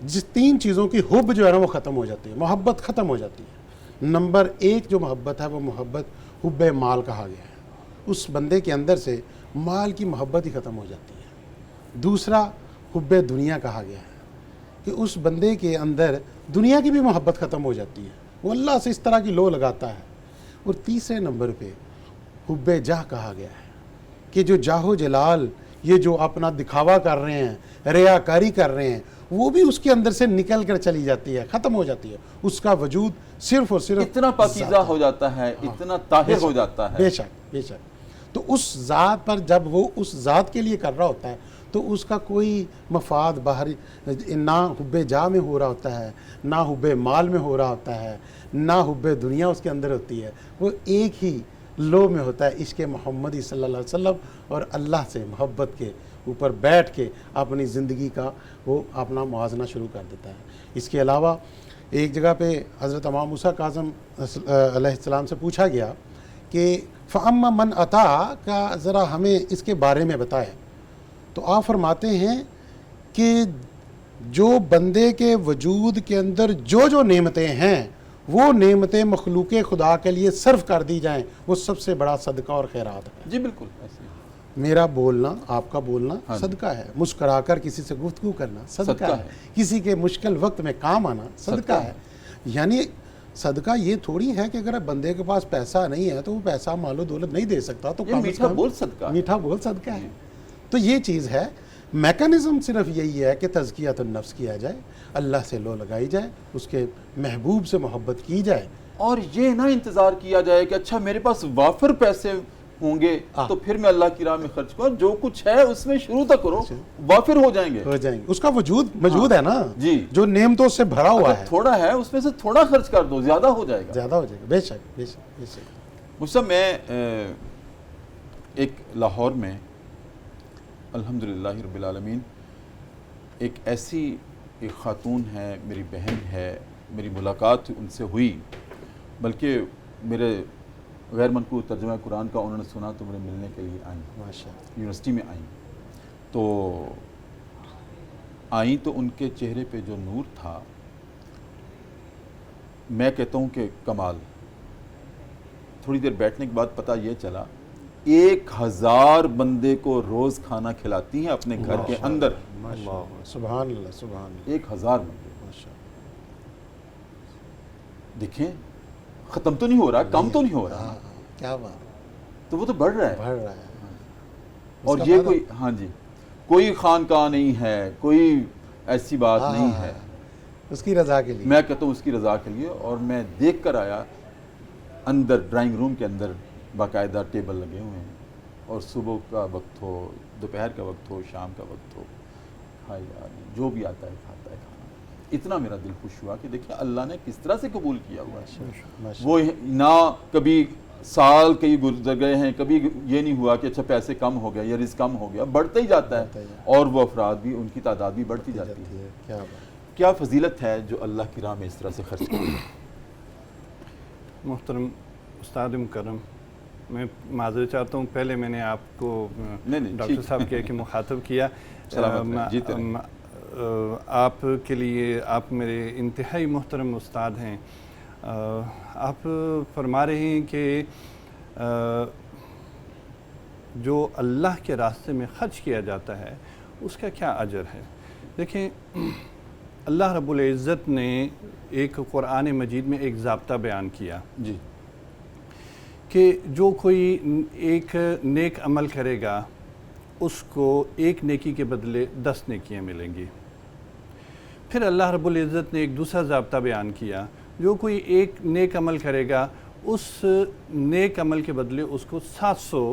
Speaker 2: جس 3 چیزوں کی حب جو ہے نا وہ ختم ہو جاتی ہے، محبت ختم ہو جاتی ہے. نمبر 1 جو محبت ہے وہ محبت حب مال کہا گیا ہے. اس بندے کے اندر سے مال کی محبت ہی ختم ہو جاتی ہے. دوسرا حب دنیا کہا گیا ہے کہ اس بندے کے اندر دنیا کی بھی محبت ختم ہو جاتی ہے، وہ اللہ سے اس طرح کی لو لگاتا ہے. اور تیسرے نمبر پہ حب جاہ کہا گیا ہے کہ جو جاہ و جلال، یہ جو اپنا دکھاوا کر رہے ہیں، ریاکاری کر رہے ہیں، وہ بھی اس کے اندر سے نکل کر چلی جاتی ہے، ختم ہو جاتی ہے، اس کا وجود صرف اور صرف
Speaker 1: اتنا پاکیزہ ہو جاتا ہے، اتنا طاہر ہو جاتا ہے.
Speaker 2: بے شک بے شک. تو اس ذات پر جب وہ اس ذات کے لیے کر رہا ہوتا ہے تو اس کا کوئی مفاد باہری نہ حب جاہ میں ہو رہا ہوتا ہے، نہ حب مال میں ہو رہا ہوتا ہے، نہ حب دنیا اس کے اندر ہوتی ہے. وہ ایک ہی لو میں ہوتا ہے، عشق محمدی صلی اللہ علیہ وسلم اور اللہ سے محبت کے اوپر بیٹھ کے اپنی زندگی کا وہ اپنا موازنہ شروع کر دیتا ہے. اس کے علاوہ ایک جگہ پہ حضرت امام موسیٰ کاظم علیہ السلام سے پوچھا گیا کہ فَأَمَّا مَنْ عَطَا کا ذرا ہمیں اس کے بارے میں بتائیں. تو آپ فرماتے ہیں کہ جو بندے کے وجود کے اندر جو نعمتیں ہیں وہ نعمتیں مخلوق خدا کے لیے صرف کر دی جائیں، وہ سب سے بڑا صدقہ اور خیرات ہے.
Speaker 1: جی بالکل ایسے ہی.
Speaker 2: میرا بولنا، آپ کا بولنا صدقہ ہے، مسکرا کر کسی سے گفتگو کرنا صدقہ ہے، کسی کے مشکل وقت میں کام آنا صدقہ ہے. یعنی صدقہ یہ تھوڑی ہے کہ اگر بندے کے پاس پیسہ نہیں ہے تو وہ پیسہ مال و دولت نہیں دے سکتا تو
Speaker 1: میٹھا بول صدقہ ہے.
Speaker 2: میٹھا بول صدقہ ہے. تو یہ چیز ہے، میکانزم صرف یہی ہے کہ تزکیۃ النفس کیا جائے، اللہ سے لو لگائی جائے، اس کے محبوب سے محبت کی جائے،
Speaker 1: اور یہ نہ انتظار کیا جائے کہ اچھا میرے پاس وافر پیسے ہوں گے تو پھر میں اللہ کی راہ میں خرچ کروں. جو کچھ ہے اس میں شروع تک کرو، وافر ہو جائیں گے.
Speaker 2: اس کا وجود موجود ہے نا،
Speaker 1: جی
Speaker 2: جو نعمتوں سے بھرا ہوا ہے.
Speaker 1: تھوڑا ہے اس میں سے تھوڑا خرچ کر دو، زیادہ ہو جائے گا.
Speaker 2: زیادہ ہو جائے گا. بے شک بے شک بے شک.
Speaker 1: مجھ سے میں ایک لاہور میں الحمدللہ رب العالمین ایک ایسی ایک خاتون ہے، میری بہن ہے، میری ملاقات ان سے ہوئی، بلکہ میرے غیر منقول ترجمہ قرآن کا انہوں نے سنا تو مجھے ملنے کے لیے آئیں.
Speaker 2: ماشاءاللہ.
Speaker 1: یونیورسٹی میں آئیں تو آئیں تو ان کے چہرے پہ جو نور تھا، میں کہتا ہوں کہ کمال. تھوڑی دیر بیٹھنے کے بعد پتہ یہ چلا 1000 بندے کو روز کھانا کھلاتی ہیں اپنے گھر کے اندر.
Speaker 2: سبحان اللہ سبحان اللہ.
Speaker 1: 1000 بندے. دیکھیں ختم تو نہیں ہو رہا، کم تو نہیں ہو رہا.
Speaker 2: کیا بات.
Speaker 1: تو وہ تو بڑھ رہا ہے.
Speaker 2: بڑھ رہا ہے.
Speaker 1: اور یہ کوئی کوئی خانقاہ نہیں ہے، کوئی ایسی بات نہیں ہے.
Speaker 2: اس کی رضا کے لیے.
Speaker 1: میں کہتا ہوں اس کی رضا کے لیے. اور میں دیکھ کر آیا اندر ڈرائنگ روم کے اندر باقاعدہ ٹیبل لگے ہوئے ہیں، اور صبح کا وقت ہو، دوپہر کا وقت ہو، شام کا وقت ہو، ہائے یار جو بھی آتا ہے کھاتا ہے کھانا. اتنا میرا دل خوش ہوا کہ دیکھیں اللہ نے کس طرح سے قبول کیا ہوا ہے. وہ نہ کبھی سال کئی گزر گئے ہیں، کبھی یہ نہیں ہوا کہ اچھا پیسے کم ہو گیا یا رزق کم ہو گیا، بڑھتا ہی جاتا ہے. اور وہ افراد بھی، ان کی تعداد بھی بڑھتی جاتی ہے. کیا فضیلت ہے جو اللہ کی راہ میں اس طرح سے خرچ کرتے ہیں.
Speaker 3: محترم استاد مکرم، میں معذرت چاہتا ہوں، پہلے میں نے آپ کو ڈاکٹر صاحب کہہ کے مخاطب کیا. آپ کے لیے آپ میرے انتہائی محترم استاد ہیں. آپ فرما رہے ہیں کہ جو اللہ کے راستے میں خرچ کیا جاتا ہے اس کا کیا اجر ہے. دیکھیں اللہ رب العزت نے ایک قرآن مجید میں ایک ضابطہ بیان کیا
Speaker 1: جی
Speaker 3: کہ جو کوئی ایک نیک عمل کرے گا اس کو ایک نیکی کے بدلے 10 نیکیاں ملیں گی. پھر اللہ رب العزت نے ایک دوسرا ضابطہ بیان کیا، جو کوئی ایک نیک عمل کرے گا اس نیک عمل کے بدلے اس کو 700.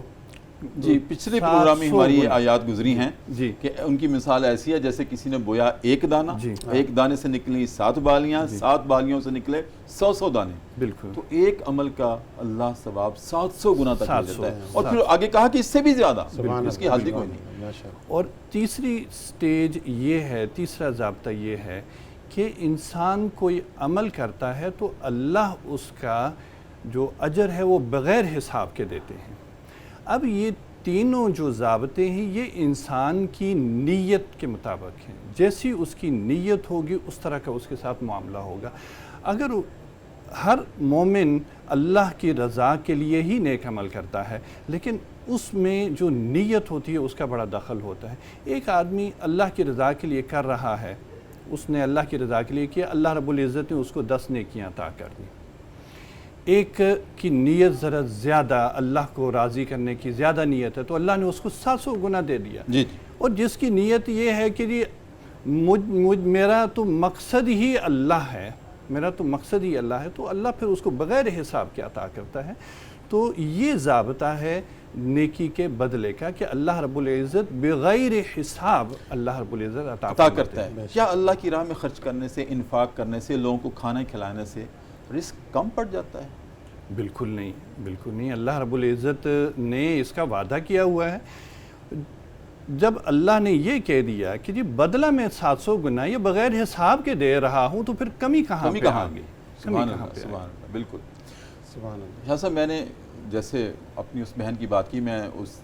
Speaker 1: جی پچھلے پروگرام میں ہماری یہ آیات گزری ہیں
Speaker 3: جی
Speaker 1: کہ ان کی مثال ایسی ہے جیسے کسی نے بویا ایک دانہ، ایک دانے سے نکلی 7 بالیاں، 7 بالیوں سے نکلے 100 دانے.
Speaker 3: بالکل.
Speaker 1: تو ایک عمل کا اللہ ثواب 700 گنا تک مل جاتا ہے. اور پھر آگے کہا کہ اس سے بھی زیادہ، اس کی حد ہی کوئی نہیں.
Speaker 3: اور تیسری سٹیج یہ ہے، تیسرا ضابطہ یہ ہے کہ انسان کوئی عمل کرتا ہے تو اللہ اس کا جو اجر ہے وہ بغیر حساب کے دیتے ہیں. اب یہ تینوں جو ضابطے ہیں یہ انسان کی نیت کے مطابق ہیں. جیسی اس کی نیت ہوگی اس طرح کا اس کے ساتھ معاملہ ہوگا. اگر ہر مومن اللہ کی رضا کے لیے ہی نیک عمل کرتا ہے لیکن اس میں جو نیت ہوتی ہے اس کا بڑا دخل ہوتا ہے. ایک آدمی اللہ کی رضا کے لیے کر رہا ہے، اس نے اللہ کی رضا کے لیے کیا، اللہ رب العزت نے اس کو 10 نیکیاں عطا کر دی. ایک کی نیت ذرا زیادہ، اللہ کو راضی کرنے کی زیادہ نیت ہے تو اللہ نے اس کو 700 گنا دے دیا.
Speaker 1: جی
Speaker 3: اور جس کی نیت یہ ہے کہ میرا تو مقصد ہی اللہ ہے، میرا تو مقصد ہی اللہ ہے، تو اللہ پھر اس کو بغیر حساب کے عطا کرتا ہے۔ تو یہ ضابطہ ہے نیکی کے بدلے کا کہ اللہ رب العزت بغیر حساب اللہ رب العزت عطا
Speaker 1: کرتا ہے۔ کیا اللہ کی راہ میں خرچ کرنے سے، انفاق کرنے سے، لوگوں کو کھانا کھلانے سے رزق کم پڑ جاتا ہے؟
Speaker 3: بالکل نہیں، بالکل نہیں۔ اللہ رب العزت نے اس کا وعدہ کیا ہوا ہے۔ جب اللہ نے یہ کہہ دیا کہ جی بدلہ میں 700 گنا یہ بغیر حساب کے دے رہا ہوں، تو پھر کمی کہاں پہ آ گئی؟
Speaker 1: سبحان اللہ، سبحان اللہ، بالکل
Speaker 2: سبحان اللہ۔
Speaker 1: شاہ صاحب، میں نے جیسے اپنی اس بہن کی بات کی، میں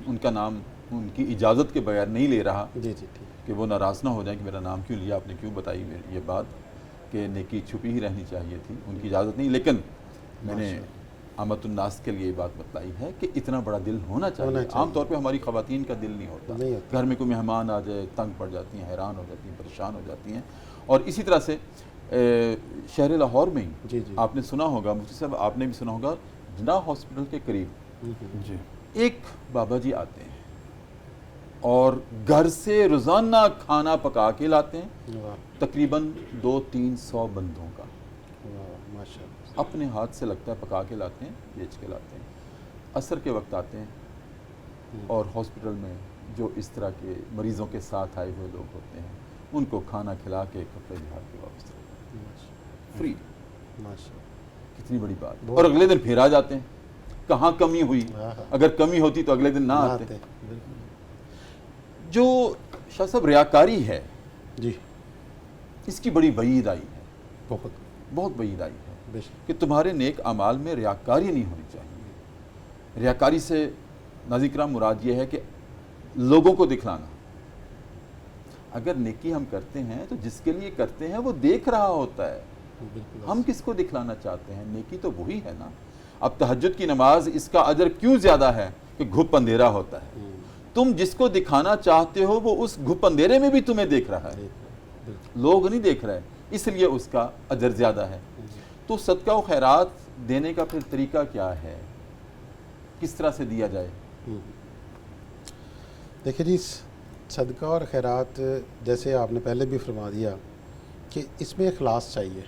Speaker 1: ان کا نام ان کی اجازت کے بغیر نہیں لے رہا
Speaker 2: جی جی ٹھیک،
Speaker 1: کہ وہ ناراض نہ ہو جائیں کہ میرا نام کیوں لیا، آپ نے کیوں بتائی یہ بات کہ نیکی چھپی ہی رہنی چاہیے تھی، ان کی اجازت نہیں، لیکن میں نے عامت الناس کے لیے یہ بات بتلائی ہے کہ اتنا بڑا دل ہونا چاہیے۔ عام طور پہ ہماری خواتین کا دل نہیں ہوتا، گھر میں کوئی مہمان آ جائے تنگ پڑ جاتی ہیں، حیران ہو جاتی ہیں، پریشان ہو جاتی ہیں۔ اور اسی طرح سے شہر لاہور میں ہی آپ نے سنا ہوگا، مفتی صاحب آپ نے بھی سنا ہوگا، جناح ہاسپٹل کے قریب
Speaker 3: جی
Speaker 1: ایک بابا جی آتے ہیں اور گھر سے روزانہ کھانا پکا کے لاتے ہیں، تقریباً 200-300 بندوں کا،
Speaker 2: ماشاء اللہ،
Speaker 1: اپنے ہاتھ سے لگتا ہے پکا کے لاتے ہیں، بیچ کے لاتے ہیں۔ عصر کے وقت آتے ہیں اور ہاسپٹل میں جو اس طرح کے مریضوں کے ساتھ آئے ہوئے لوگ ہوتے ہیں ان کو کھانا کھلا کے کپڑے جھاڑ کے واپس فری۔ کتنی بڑی بات، اور اگلے دن پھر آ جاتے ہیں۔ کہاں کمی ہوئی؟ اگر کمی ہوتی تو اگلے دن نہ آتے۔ جو شاہ صاحب ریاکاری ہے
Speaker 2: جی،
Speaker 1: اس کی بڑی وعید آئی ہے،
Speaker 2: بہت
Speaker 1: بہت وعید آئی ہے کہ تمہارے نیک اعمال میں ریاکاری نہیں ہونی چاہیے۔ ریاکاری سے ناظرین کرام مراد یہ ہے کہ لوگوں کو دکھلانا۔ اگر نیکی ہم کرتے ہیں تو جس کے لیے کرتے ہیں وہ دیکھ رہا ہوتا ہے، ہم کس کو دکھلانا چاہتے ہیں؟ نیکی تو وہی ہے نا۔ اب تہجد کی نماز، اس کا اجر کیوں زیادہ ہے کہ گھپ اندھیرا ہوتا ہے، تم جس کو دکھانا چاہتے ہو وہ اس گھپ اندھیرے میں بھی تمہیں دیکھ رہا ہے، لوگ نہیں دیکھ رہے، اس لیے اس کا اجر زیادہ ہے۔ تو صدقہ و خیرات دینے کا پھر طریقہ کیا ہے، کس طرح سے دیا جائے؟
Speaker 2: دیکھیں جی، صدقہ اور خیرات جیسے آپ نے پہلے بھی فرما دیا کہ اس میں اخلاص چاہیے،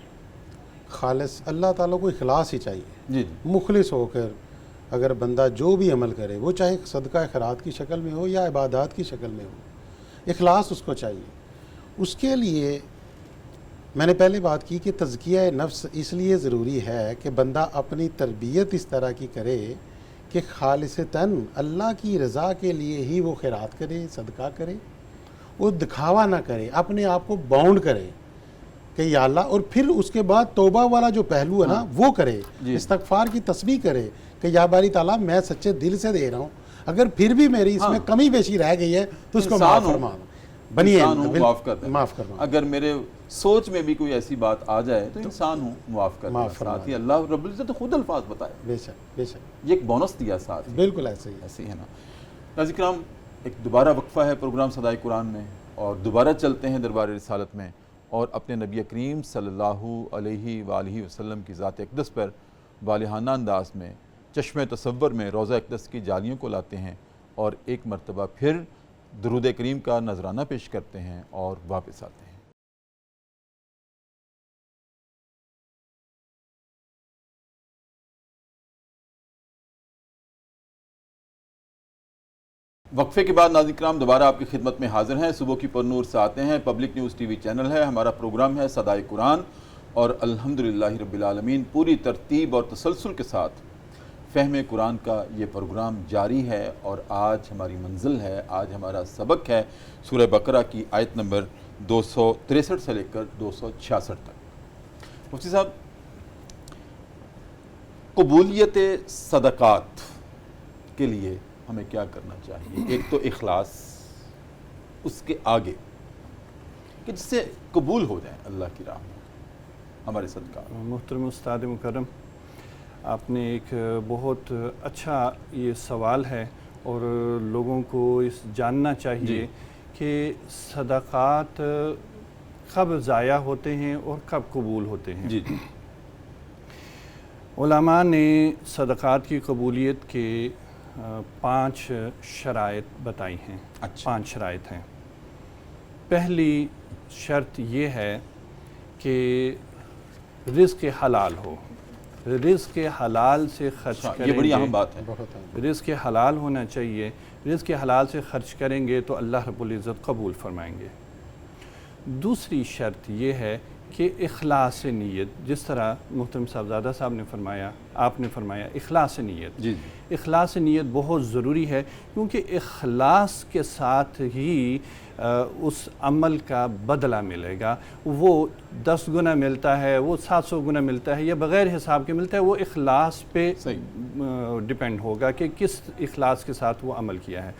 Speaker 2: خالص اللہ تعالیٰ کو اخلاص ہی چاہیے،
Speaker 1: جی
Speaker 2: مخلص ہو کر اگر بندہ جو بھی عمل کرے، وہ چاہے صدقہ خیرات کی شکل میں ہو یا عبادات کی شکل میں ہو، اخلاص اس کو چاہیے۔ اس کے لیے میں نے پہلے بات کی کہ تزکیہ نفس اس لیے ضروری ہے کہ بندہ اپنی تربیت اس طرح کی کرے کہ خالصتاً اللہ کی رضا کے لیے ہی وہ خیرات کرے، صدقہ کرے، وہ دکھاوا نہ کرے، اپنے آپ کو باؤنڈ کرے کہ یا اللہ، اور پھر اس کے بعد توبہ والا جو پہلو ہے نا وہ کرے، استغفار کی تسبیح کرے کہ یا باری تعالیٰ میں سچے دل سے دے رہا ہوں، اگر پھر بھی میری اس میں کمی بیشی رہ گئی ہے تو اس کو معاف فرما دو، بنیے معاف کرنا۔
Speaker 1: اگر میرے سوچ میں بھی کوئی ایسی بات آ جائے تو انسان ہوں، معاف کرنا۔ ساتھ ہی اللہ رب العزت نے خود الفاظ بتائے،
Speaker 2: بے شک بے شک،
Speaker 1: یہ ایک بونس دیا ساتھ،
Speaker 2: بالکل ایسے ہی
Speaker 1: ایسے ہی ہے نا۔ ناظرین کرام، ایک دوبارہ وقفہ ہے پروگرام صدائے قرآن میں، اور دوبارہ چلتے ہیں دربار رسالت میں اور اپنے نبی کریم صلی اللہ علیہ وآلہ وسلم کی ذات اقدس پر والہانہ انداز میں چشم تصور میں روضہ اقدس کی جالیوں کو لاتے ہیں اور ایک مرتبہ پھر درود کریم کا نذرانہ پیش کرتے ہیں اور واپس آتے ہیں۔ وقفے کے بعد ناظرین کرام دوبارہ آپ کی خدمت میں حاضر ہیں۔ صبح کی پر نور سے آتے ہیں، public news TV channel ہے، ہمارا پروگرام ہے صدائے قرآن، اور الحمدللہ رب العالمین پوری ترتیب اور تسلسل کے ساتھ فہم قرآن کا یہ پروگرام جاری ہے، اور آج ہماری منزل ہے، آج ہمارا سبق ہے سورہ بقرہ کی آیت نمبر 263 سے لے کر 266 تک۔ مفتی صاحب، قبولیت صدقات کے لیے ہمیں کیا کرنا چاہیے؟ ایک تو اخلاص، اس کے آگے کہ جس سے قبول ہو جائیں اللہ کی راہ میں ہمارے صدقات۔
Speaker 3: محترم استاد مکرم، آپ نے ایک بہت اچھا یہ سوال ہے، اور لوگوں کو اس جاننا چاہیے کہ صدقات کب ضائع ہوتے ہیں اور کب قبول ہوتے ہیں۔
Speaker 1: جی جی،
Speaker 3: علماء نے صدقات کی قبولیت کے 5 شرائط بتائی ہیں۔ 5 شرائط ہیں۔ پہلی شرط یہ ہے کہ رزق حلال ہو، رزق حلال سے خرچ کریں
Speaker 1: یہ بڑی
Speaker 3: گے،
Speaker 1: اہم بات ہے۔
Speaker 3: رزق حلال ہونا چاہیے، رزق حلال سے خرچ کریں گے تو اللہ رب العزت قبول فرمائیں گے۔ دوسری شرط یہ ہے کہ اخلاص نیت، جس طرح محترم صاحبزادہ صاحب نے فرمایا، آپ نے فرمایا اخلاص نیت،
Speaker 1: جی
Speaker 3: اخلاص نیت بہت ضروری ہے، کیونکہ اخلاص کے ساتھ ہی اس عمل کا بدلہ ملے گا۔ وہ 10 گنا ملتا ہے، وہ 700 گنا ملتا ہے، یا بغیر حساب کے ملتا ہے، وہ اخلاص پہ ڈیپینڈ ہوگا کہ کس اخلاص کے ساتھ وہ عمل کیا ہے۔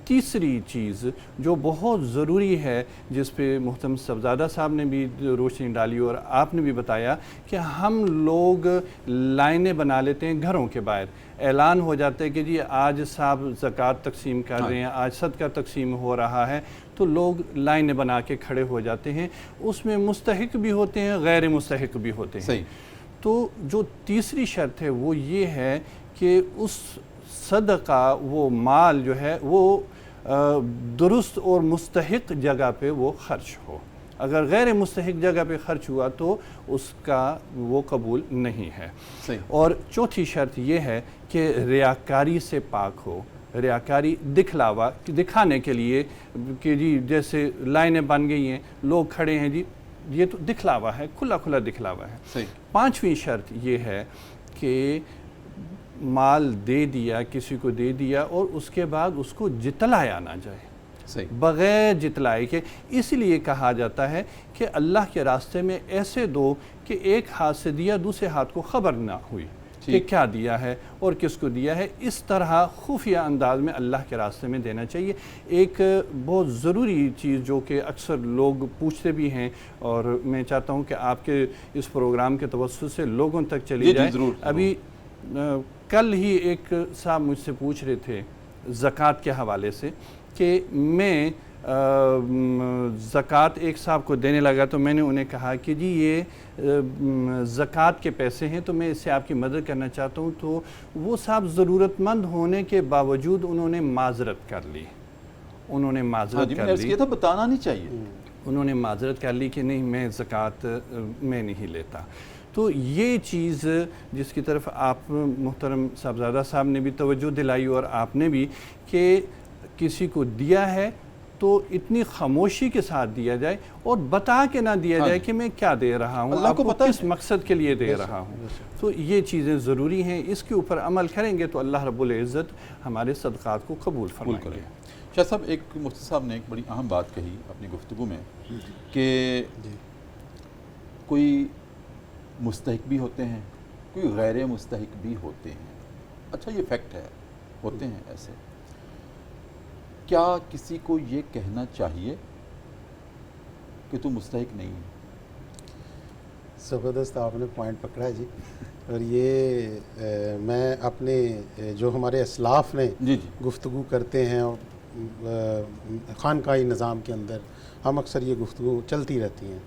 Speaker 3: تیسری چیز جو بہت ضروری ہے، جس پہ محترم صاحبزادہ صاحب نے بھی روشنی ڈالی اور آپ نے بھی بتایا، کہ ہم لوگ لائنیں بنا لیتے ہیں گھروں کے باہر، اعلان ہو جاتا ہے کہ جی آج صاحب زکوٰۃ تقسیم کر رہے ہیں، آج صدقہ تقسیم ہو رہا ہے، تو لوگ لائنیں بنا کے کھڑے ہو جاتے ہیں، اس میں مستحق بھی ہوتے ہیں، غیر مستحق بھی ہوتے ہیں۔ تو جو تیسری شرط ہے وہ یہ ہے کہ اس صدقہ، وہ مال جو ہے وہ درست اور مستحق جگہ پہ وہ خرچ ہو۔ اگر غیر مستحق جگہ پہ خرچ ہوا تو اس کا وہ قبول نہیں ہے۔ اور چوتھی شرط یہ ہے کہ ریاکاری سے پاک ہو، ریاکاری دکھلاوا، دکھانے کے لیے کہ جی جیسے لائنیں بن گئی ہیں، لوگ کھڑے ہیں، جی یہ تو دکھلاوا ہے، کھلا کھلا دکھلاوا ہے۔ پانچویں شرط یہ ہے کہ مال دے دیا، کسی کو دے دیا، اور اس کے بعد اس کو جتلایا نہ جائے، بغیر جتلائے کے۔ اس لیے کہا جاتا ہے کہ اللہ کے راستے میں ایسے دو کہ ایک ہاتھ سے دیا، دوسرے ہاتھ کو خبر نہ ہوئی کہ کیا دیا ہے اور کس کو دیا ہے۔ اس طرح خفیہ انداز میں اللہ کے راستے میں دینا چاہیے۔ ایک بہت ضروری چیز جو کہ اکثر لوگ پوچھتے بھی ہیں، اور میں چاہتا ہوں کہ آپ کے اس پروگرام کے توسط سے لوگوں تک چلی جائے۔ ابھی کل ہی ایک صاحب مجھ سے پوچھ رہے تھے زکوٰۃ کے حوالے سے کہ میں زکوٰۃ ایک صاحب کو دینے لگا، تو میں نے انہیں کہا کہ جی یہ زکوٰۃ کے پیسے ہیں، تو میں اس سے آپ کی مدد کرنا چاہتا ہوں۔ تو وہ صاحب ضرورت مند ہونے کے باوجود انہوں نے معذرت کر لی، انہوں نے معذرت کر لی،
Speaker 1: بتانا نہیں چاہیے،
Speaker 3: انہوں نے معذرت کر لی کہ نہیں میں زکوٰۃ میں نہیں لیتا۔ تو یہ چیز جس کی طرف آپ محترم صاحبزادہ صاحب نے بھی توجہ دلائی اور آپ نے بھی، کہ کسی کو دیا ہے تو اتنی خاموشی کے ساتھ دیا جائے اور بتا کے نہ دیا جائے کہ میں کیا دے رہا ہوں، آپ کو کس مقصد کے لیے دے رہا ہوں۔ تو یہ چیزیں ضروری ہیں، اس کے اوپر عمل کریں گے تو اللہ رب العزت ہمارے صدقات کو قبول فرمائیں گے۔
Speaker 1: شاہ صاحب، ایک مفتی صاحب نے ایک بڑی اہم بات کہی اپنی گفتگو میں کہ کوئی مستحق بھی ہوتے ہیں، کوئی غیر مستحق بھی ہوتے ہیں۔ اچھا، یہ فیکٹ ہے، ہوتے ہیں ایسے۔ کیا کسی کو یہ کہنا چاہیے کہ تو مستحق نہیں ہے؟
Speaker 2: زبردست آپ نے پوائنٹ پکڑا ہے جی، اور یہ میں اپنے جو ہمارے اسلاف نے گفتگو کرتے ہیں خانقاہی نظام کے اندر، ہم اکثر یہ گفتگو چلتی رہتی ہیں،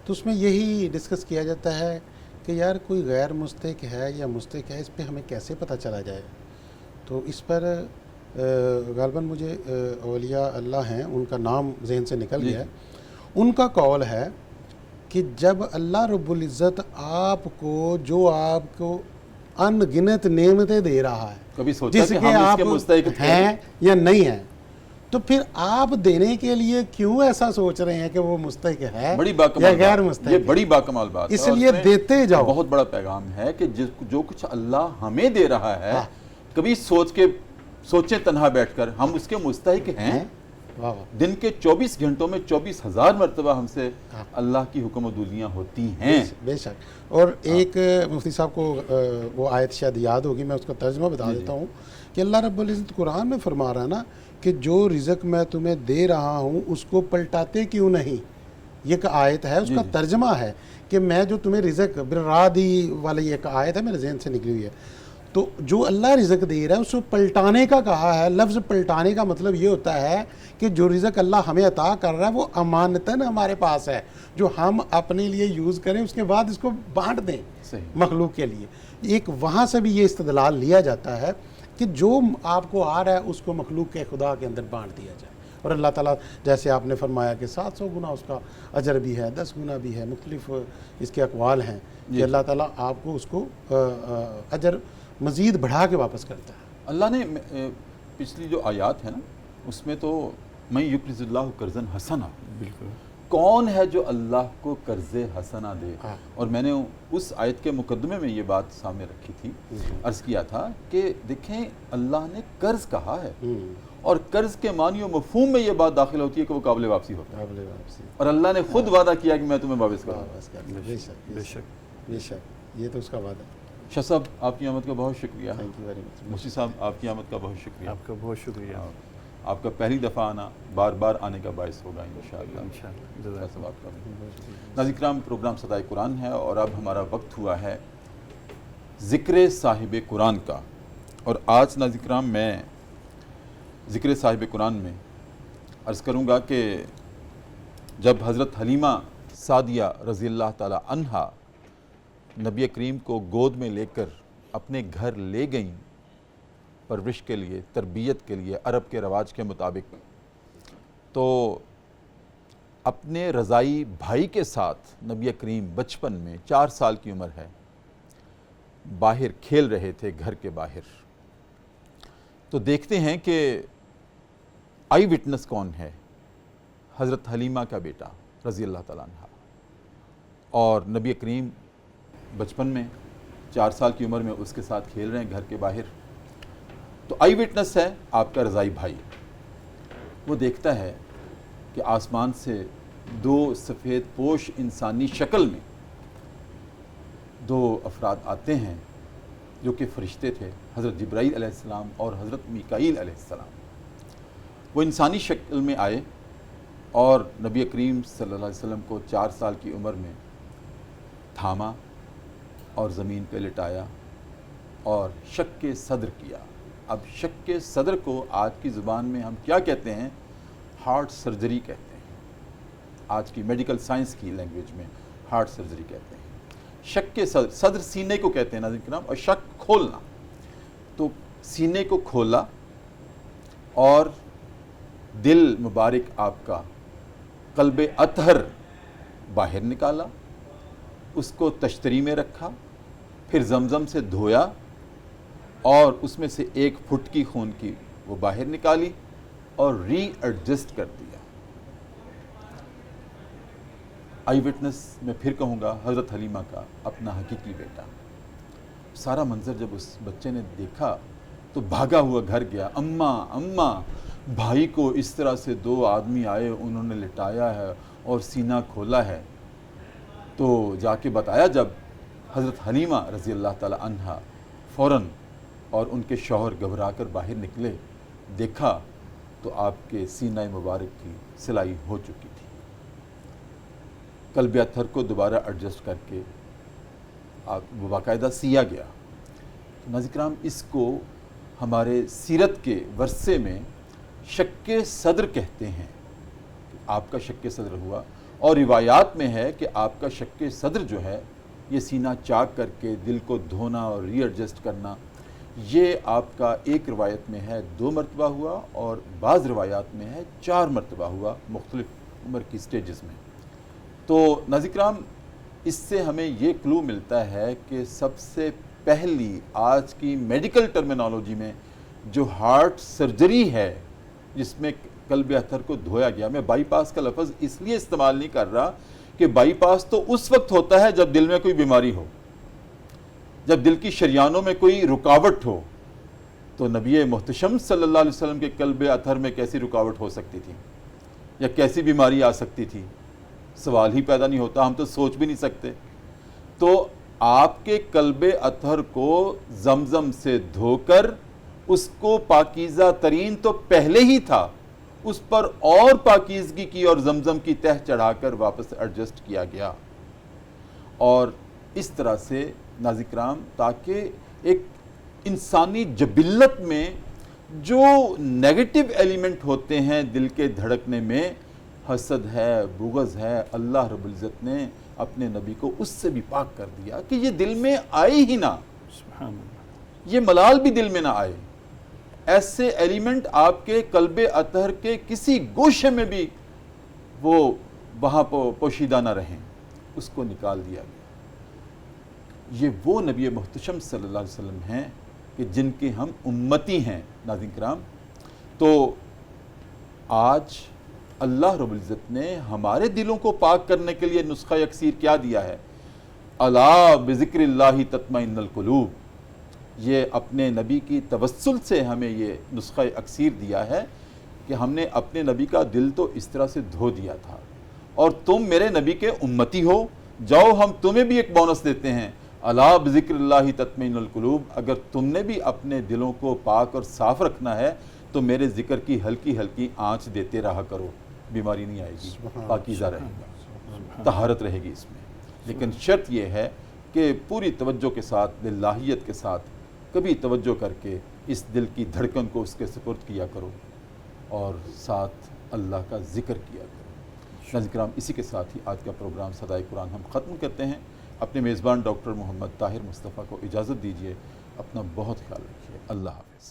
Speaker 2: تو اس میں یہی ڈسکس کیا جاتا ہے کہ یار کوئی غیر مستحق ہے یا مستحق ہے، اس پہ ہمیں کیسے پتہ چلا جائے۔ تو اس پر غالباً مجھے اولیاء اللہ ہیں، ان کا نام ذہن سے نکل گیا ہے، ان کا قول ہے کہ جب اللہ رب العزت آپ کو جو آپ کو ان گنت نعمتیں دے رہا ہے، جس کے آپ ہیں یا نہیں ہیں، تو پھر آپ دینے کے لیے کیوں ایسا سوچ رہے ہیں کہ وہ مستحق ہے یا غیر مستحق؟
Speaker 1: یہ بڑی باکمال بات ہے،
Speaker 2: اس لیے دیتے جاؤ۔
Speaker 1: بہت بڑا پیغام ہے کہ جو کچھ اللہ ہمیں دے رہا ہے، کبھی سوچیں تنہا بیٹھ کر ہم اس کے مستحق ہیں۔ دن کے 24 گھنٹوں میں 24,000 مرتبہ ہم سے اللہ کی حکم و دولیاں ہوتی ہیں۔
Speaker 2: بے شک۔ اور ایک مفتی صاحب کو وہ آیت شاید یاد ہوگی، میں اس کا ترجمہ بتا دیتا ہوں کہ اللہ رب العزت قرآن میں فرما رہا نا کہ جو رزق میں تمہیں دے رہا ہوں اس کو پلٹاتے کیوں نہیں۔ یہ ایک آیت ہے، اس کا ترجمہ ہے کہ میں جو تمہیں رزق برادی والی ایک آیت ہے، میرے ذہن سے نکلی ہوئی ہے، تو جو اللہ رزق دے رہا ہے اس کو پلٹانے کا کہا ہے۔ لفظ پلٹانے کا مطلب یہ ہوتا ہے کہ جو رزق اللہ ہمیں عطا کر رہا ہے وہ امانتاً ہمارے پاس ہے، جو ہم اپنے لیے یوز کریں، اس کے بعد اس کو بانٹ دیں مخلوق کے لیے۔ ایک وہاں سے بھی یہ استدلال لیا جاتا ہے کہ جو آپ کو آ رہا ہے اس کو مخلوق کے خدا کے اندر بانٹ دیا جائے، اور اللہ تعالیٰ جیسے آپ نے فرمایا کہ 700 گنا اس کا اجر بھی ہے، 10 گنا بھی ہے، مختلف اس کے اقوال ہیں کہ اللہ تعالیٰ آپ کو اس کو اجر مزید بڑھا کے واپس کرتا ہے۔
Speaker 1: اللہ نے پچھلی جو آیات ہے نا اس میں تو میں یقرض اللہ قرضاً حسنا،
Speaker 3: بالکل
Speaker 1: کون ہے جو اللہ کو قرض حسنا دے؟ اور میں نے اس آیت کے مقدمے میں یہ بات سامنے رکھی تھی، عرض کیا تھا کہ دیکھیں اللہ نے قرض کہا ہے، اور قرض کے معنی و مفہوم میں یہ بات داخل ہوتی ہے کہ وہ قابل واپسی ہوتا ہے،
Speaker 2: قابل واپسی،
Speaker 1: اور اللہ نے خود وعدہ کیا کہ میں تمہیں واپس کروں گا۔
Speaker 2: واپس کرنا، بے شک
Speaker 3: بے شک
Speaker 2: بے شک، یہ تو اس کا وعدہ ہے۔
Speaker 1: شاہ صاحب آپ کی آمد کا بہت شکریہ،
Speaker 2: تھینک یو ویری مچ۔
Speaker 1: مفتی صاحب آپ کی آمد کا بہت شکریہ،
Speaker 3: آپ کا بہت شکریہ،
Speaker 1: آپ کا پہلی دفعہ آنا بار بار آنے کا باعث ہوگا انشاءاللہ۔
Speaker 3: انشاءاللہ، جزاک
Speaker 1: شاہ صاحب آپ کا بھی۔ ناظرین کرام، پروگرام صدائے قرآن ہے اور اب ہمارا وقت ہوا ہے ذکر صاحب قرآن کا، اور آج ناظرین کرام میں ذکر صاحب قرآن میں عرض کروں گا کہ جب حضرت حلیمہ سعدیہ رضی اللہ تعالی عنہا نبی کریم کو گود میں لے کر اپنے گھر لے گئیں پرورش کے لیے، تربیت کے لیے عرب کے رواج کے مطابق، تو اپنے رضائی بھائی کے ساتھ نبی کریم بچپن میں 4 سال کی عمر ہے، باہر کھیل رہے تھے گھر کے باہر۔ تو دیکھتے ہیں کہ آئی وٹنس کون ہے؟ حضرت حلیمہ کا بیٹا رضی اللہ تعالیٰ عنہ، اور نبی کریم بچپن میں 4 سال کی عمر میں اس کے ساتھ کھیل رہے ہیں گھر کے باہر۔ تو آئی وٹنس ہے آپ کا رضائی بھائی، وہ دیکھتا ہے کہ آسمان سے 2 سفید پوش انسانی شکل میں 2 افراد آتے ہیں جو کہ فرشتے تھے، حضرت جبرائیل علیہ السلام اور حضرت میکائیل علیہ السلام۔ وہ انسانی شکل میں آئے اور نبی کریم صلی اللہ علیہ وسلم کو 4 سال کی عمر میں تھاما اور زمین پہ لٹایا اور شق صدر کیا۔ اب شق صدر کو آج کی زبان میں ہم کیا کہتے ہیں؟ ہارٹ سرجری کہتے ہیں، آج کی میڈیکل سائنس کی لینگویج میں ہارٹ سرجری کہتے ہیں۔ شق صدر، صدر سینے کو کہتے ہیں ناظرین کرام، اور شق کھولنا، تو سینے کو کھولا اور دل مبارک آپ کا قلب اطہر باہر نکالا، اس کو تشتری میں رکھا، پھر زمزم سے دھویا اور اس میں سے 1 پھٹکی خون کی وہ باہر نکالی اور ری ایڈجسٹ کر دیا۔ آئی وٹنس میں پھر کہوں گا حضرت حلیمہ کا اپنا حقیقی بیٹا۔ سارا منظر جب اس بچے نے دیکھا تو بھاگا ہوا گھر گیا، اماں اماں، بھائی کو اس طرح سے 2 آدمی آئے، انہوں نے لٹایا ہے اور سینہ کھولا ہے۔ تو جا کے بتایا جب حضرت حلیمہ رضی اللہ تعالی عنہا فوراً اور ان کے شوہر گھبرا کر باہر نکلے، دیکھا تو آپ کے سینہ مبارک کی سلائی ہو چکی تھی۔ قلب اطہر کو دوبارہ ایڈجسٹ کر کے وہ باقاعدہ سیا گیا۔ ناظرین کرام، اس کو ہمارے سیرت کے ورثے میں شق صدر کہتے ہیں۔ آپ کا شق صدر ہوا، اور روایات میں ہے کہ آپ کا شق صدر جو ہے یہ سینہ چاک کر کے دل کو دھونا اور ری ایڈجسٹ کرنا، یہ آپ کا ایک روایت میں ہے 2 مرتبہ ہوا، اور بعض روایات میں ہے 4 مرتبہ ہوا مختلف عمر کی سٹیجز میں۔ تو ناظرین کرام، اس سے ہمیں یہ کلو ملتا ہے کہ سب سے پہلی آج کی میڈیکل ٹرمینالوجی میں جو ہارٹ سرجری ہے جس میں قلب اطہر کو دھویا گیا، میں بائی پاس کا لفظ اس لیے استعمال نہیں کر رہا کہ بائی پاس تو اس وقت ہوتا ہے جب دل میں کوئی بیماری ہو، جب دل کی شریانوں میں کوئی رکاوٹ ہو۔ تو نبی محتشم صلی اللہ علیہ وسلم کے قلب اطہر میں کیسی رکاوٹ ہو سکتی تھی یا کیسی بیماری آ سکتی تھی؟ سوال ہی پیدا نہیں ہوتا، ہم تو سوچ بھی نہیں سکتے۔ تو آپ کے قلب اطہر کو زمزم سے دھو کر اس کو پاکیزہ ترین تو پہلے ہی تھا، اس پر اور پاکیزگی کی اور زمزم کی تہ چڑھا کر واپس ایڈجسٹ کیا گیا۔ اور اس طرح سے ناظرین کرام، تاکہ ایک انسانی جبلت میں جو نیگیٹو ایلیمنٹ ہوتے ہیں دل کے دھڑکنے میں، حسد ہے، بغض ہے، اللہ رب العزت نے اپنے نبی کو اس سے بھی پاک کر دیا کہ یہ دل میں آئے ہی نہ،
Speaker 3: سبحان اللہ،
Speaker 1: یہ ملال بھی دل میں نہ آئے۔ ایسے ایلیمنٹ آپ کے قلب اطہر کے کسی گوشے میں بھی وہ وہاں پوشیدہ نہ رہیں، اس کو نکال دیا گیا۔ یہ وہ نبی محتشم صلی اللہ علیہ وسلم ہیں کہ جن کے ہم امتی ہیں۔ ناظرین کرام، تو آج اللہ رب العزت نے ہمارے دلوں کو پاک کرنے کے لیے نسخہ اکسیر کیا دیا ہے؟ الا بذکر اللہ تطمئن القلوب۔ یہ اپنے نبی کی توسل سے ہمیں یہ نسخہ اکسیر دیا ہے کہ ہم نے اپنے نبی کا دل تو اس طرح سے دھو دیا تھا، اور تم میرے نبی کے امتی ہو، جاؤ ہم تمہیں بھی ایک بونس دیتے ہیں، الا بذکر اللہ تطمئن القلوب۔ اگر تم نے بھی اپنے دلوں کو پاک اور صاف رکھنا ہے تو میرے ذکر کی ہلکی ہلکی آنچ دیتے رہا کرو، بیماری نہیں آئے گی، پاکیزہ رہے گا، طہارت رہے گی اس میں۔ لیکن شرط یہ ہے کہ پوری توجہ کے ساتھ، للہیت کے ساتھ، کبھی توجہ کر کے اس دل کی دھڑکن کو اس کے سپرد کیا کرو، اور ساتھ اللہ کا ذکر کیا کرو۔ ناظرین کرام، اسی کے ساتھ ہی آج کا پروگرام صدائے قرآن ہم ختم کرتے ہیں۔ اپنے میزبان ڈاکٹر محمد طاہر مصطفیٰ کو اجازت دیجیے، اپنا بہت خیال رکھیے، اللہ حافظ۔